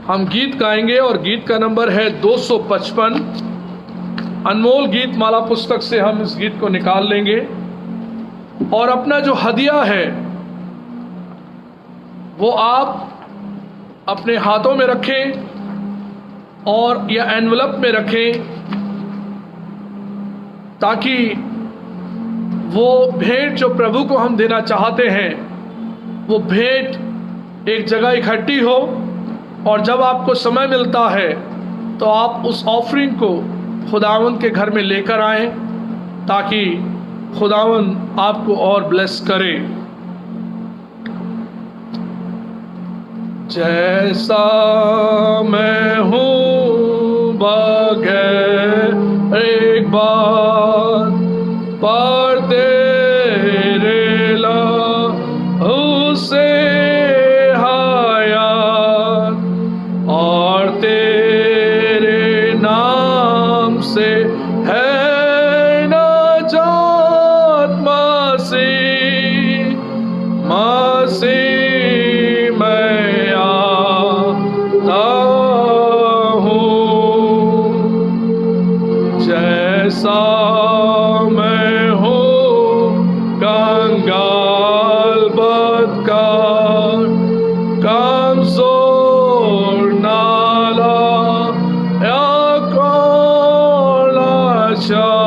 हम गीत गाएंगे और गीत का नंबर है 255। अनमोल गीत माला पुस्तक से हम इस गीत को निकाल लेंगे और अपना जो हदिया है वो आप अपने हाथों में रखें और या एनवलप में रखें, ताकि वो भेंट जो प्रभु को हम देना चाहते हैं वो भेंट एक जगह इकट्ठी हो, और जब आपको समय मिलता है तो आप उस ऑफरिंग को खुदावंद के घर में लेकर आएं, ताकि खुदावंद आपको और ब्लेस करे। जैसा मैं हूँ बगैर एक बात पर तेरे लहू से हयात, और तेरे नाम से है नजात मसीह, मसीह मैं आता हूँ। जैसा मैं हूँ कंगाल बदकार, कमजोर नाला या कौन लाचार,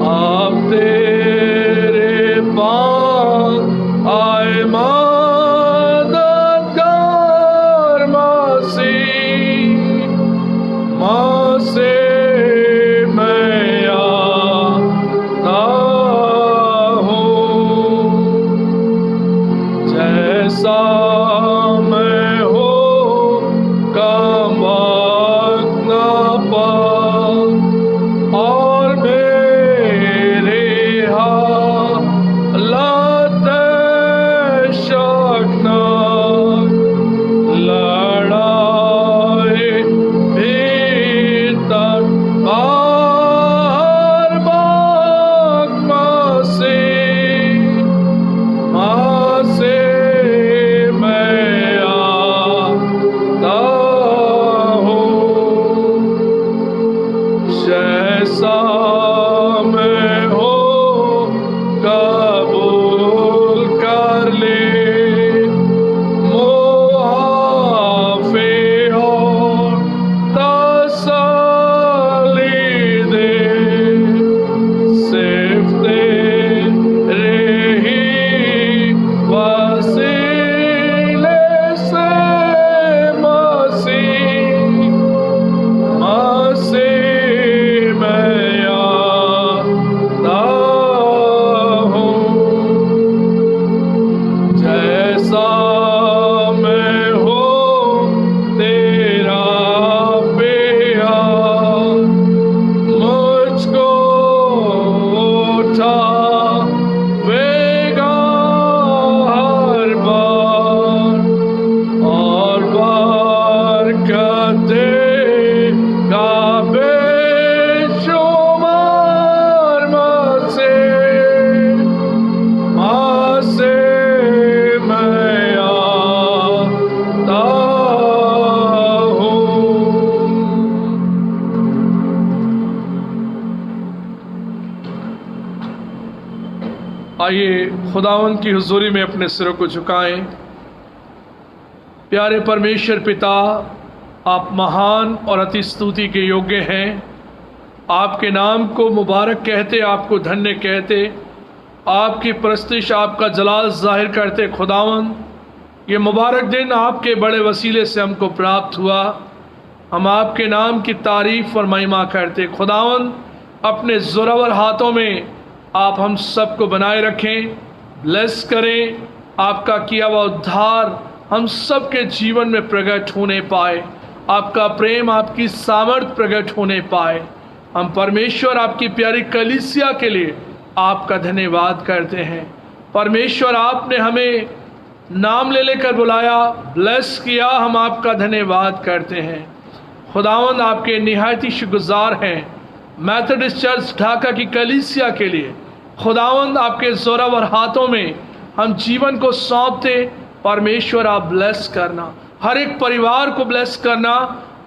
आप तेरे पास आए मददगार मसीह, मसीह मैं आता हूँ। जैसा मैं हूँ कम वक्त न पाऊं, और मेरे हालात शौकनाक, लड़ाई भीतर बाहर बाग मसीह, मसीह मैं आता हूँ। जैसा मैं हूँ कबूल कर ले, मुआफ़ी और तसल्ली दे, सिर्फ तेरे ही वसीले से मसीह, मसीह मैं आता हूँ। जैसा मैं हूँ तेरा प्यार, मुझको उठावेगा हर बार, और बरकत देगा बेशुमार मसीह, मसीह मैं आता हूँ। आइए खुदावंद की हुजूरी में अपने सिरों को झुकाएं। प्यारे परमेश्वर पिता, आप महान और अति स्तुति के योग्य हैं। आपके नाम को मुबारक कहते, आपको धन्य कहते, आपकी प्रस्तिश, आपका जलाल जाहिर करते। खुदावंद, ये मुबारक दिन आपके बड़े वसीले से हमको प्राप्त हुआ। हम आपके नाम की तारीफ और महिमा करते। खुदावंद, अपने ज़ोरावर हाथों में आप हम सबको बनाए रखें, ब्लेस करें। आपका किया हुआ उद्धार हम सब के जीवन में प्रकट होने पाए, आपका प्रेम, आपकी सामर्थ प्रकट होने पाए। हम परमेश्वर आपकी प्यारी कलीसिया के लिए आपका धन्यवाद करते हैं। परमेश्वर, आपने हमें नाम ले लेकर बुलाया, ब्लेस किया, हम आपका धन्यवाद करते हैं। खुदावंद, आपके निहायती शुक्रगुजार हैं। मेथोडिस्ट चर्च ढाका की कलीसिया के लिए खुदावंद आपके ज़ोरावर हाथों में हम जीवन को सौंपते। परमेश्वर आप ब्लेस करना, हर एक परिवार को ब्लेस करना,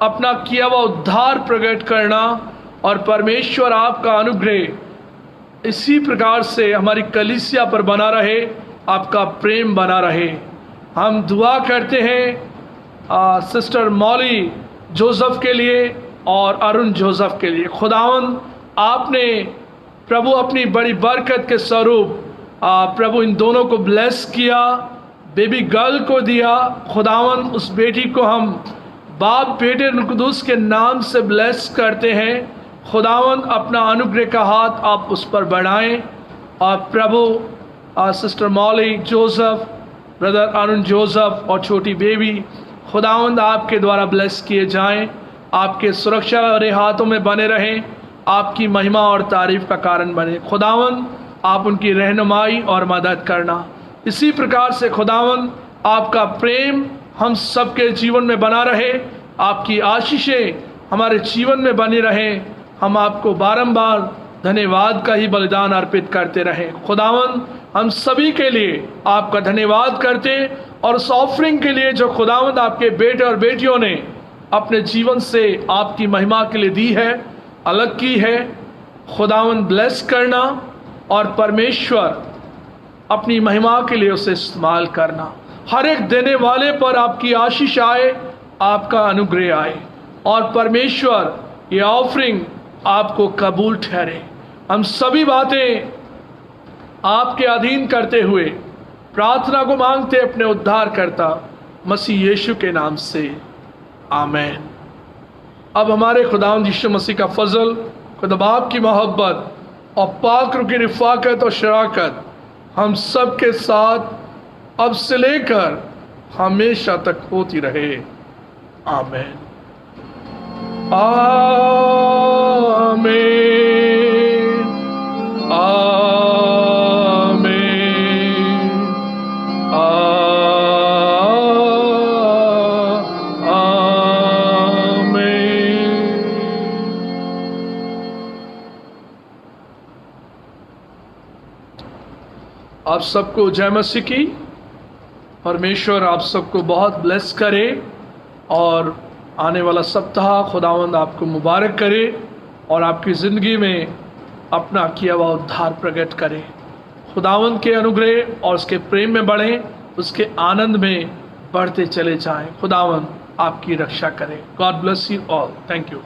अपना किया हुआ उद्धार प्रकट करना, और परमेश्वर आपका अनुग्रह इसी प्रकार से हमारी कलीसिया पर बना रहे, आपका प्रेम बना रहे। हम दुआ करते हैं सिस्टर मॉली जोसेफ के लिए और अरुण जोसेफ के लिए। खुदावंद आपने प्रभु अपनी बड़ी बरकत के स्वरूप प्रभु इन दोनों को ब्लेस किया, बेबी गर्ल को दिया। खुदावंद उस बेटी को हम बाप बेटे कुदूस के नाम से ब्लेस करते हैं। खुदावंद अपना अनुग्रह का हाथ आप उस पर बढ़ाएं, और प्रभु sister Molly Joseph, brother Arun Joseph और छोटी बेबी खुदावंद आपके द्वारा ब्लेस किए जाएं, आपके सुरक्षा और हाथों में बने रहें, आपकी महिमा और तारीफ का कारण बने। खुदावंद आप उनकी रहनुमाई और मदद करना। इसी प्रकार से खुदावंद आपका प्रेम हम सबके जीवन में बना रहे, आपकी आशीषें हमारे जीवन में बनी रहें। हम आपको बारंबार धन्यवाद का ही बलिदान अर्पित करते रहें। खुदावंद हम सभी के लिए आपका धन्यवाद करते, और उस ऑफरिंग के लिए जो खुदावंद आपके बेटे और बेटियों ने अपने जीवन से आपकी महिमा के लिए दी है, अलग की है। खुदावंद ब्लेस करना, और परमेश्वर अपनी महिमा के लिए उसे इस्तेमाल करना। हर एक देने वाले पर आपकी आशीष आए, आपका अनुग्रह आए, और परमेश्वर ये ऑफरिंग आपको कबूल ठहरे। हम सभी बातें आपके अधीन करते हुए प्रार्थना को मांगते अपने उद्धारकर्ता मसीह यीशु के नाम से, आमीन। अब हमारे खुदावंद यीशु मसीह का फजल, खुदा बाप की मोहब्बत और पाक रूह की रिफ़ाकत और शराकत हम सब के साथ अब से लेकर हमेशा तक होती रहे, आमीन। आमीन, आमीन, आमीन। आप सबको जय मसीह की। परमेश्वर आप सबको बहुत ब्लेस करे, और आने वाला सप्ताह खुदावंद आपको मुबारक करे, और आपकी ज़िंदगी में अपना किया हुआ उद्धार प्रकट करे। खुदावंद के अनुग्रह और उसके प्रेम में बढ़ें, उसके आनंद में बढ़ते चले जाएं। खुदावंद आपकी रक्षा करे। God bless you all. Thank you.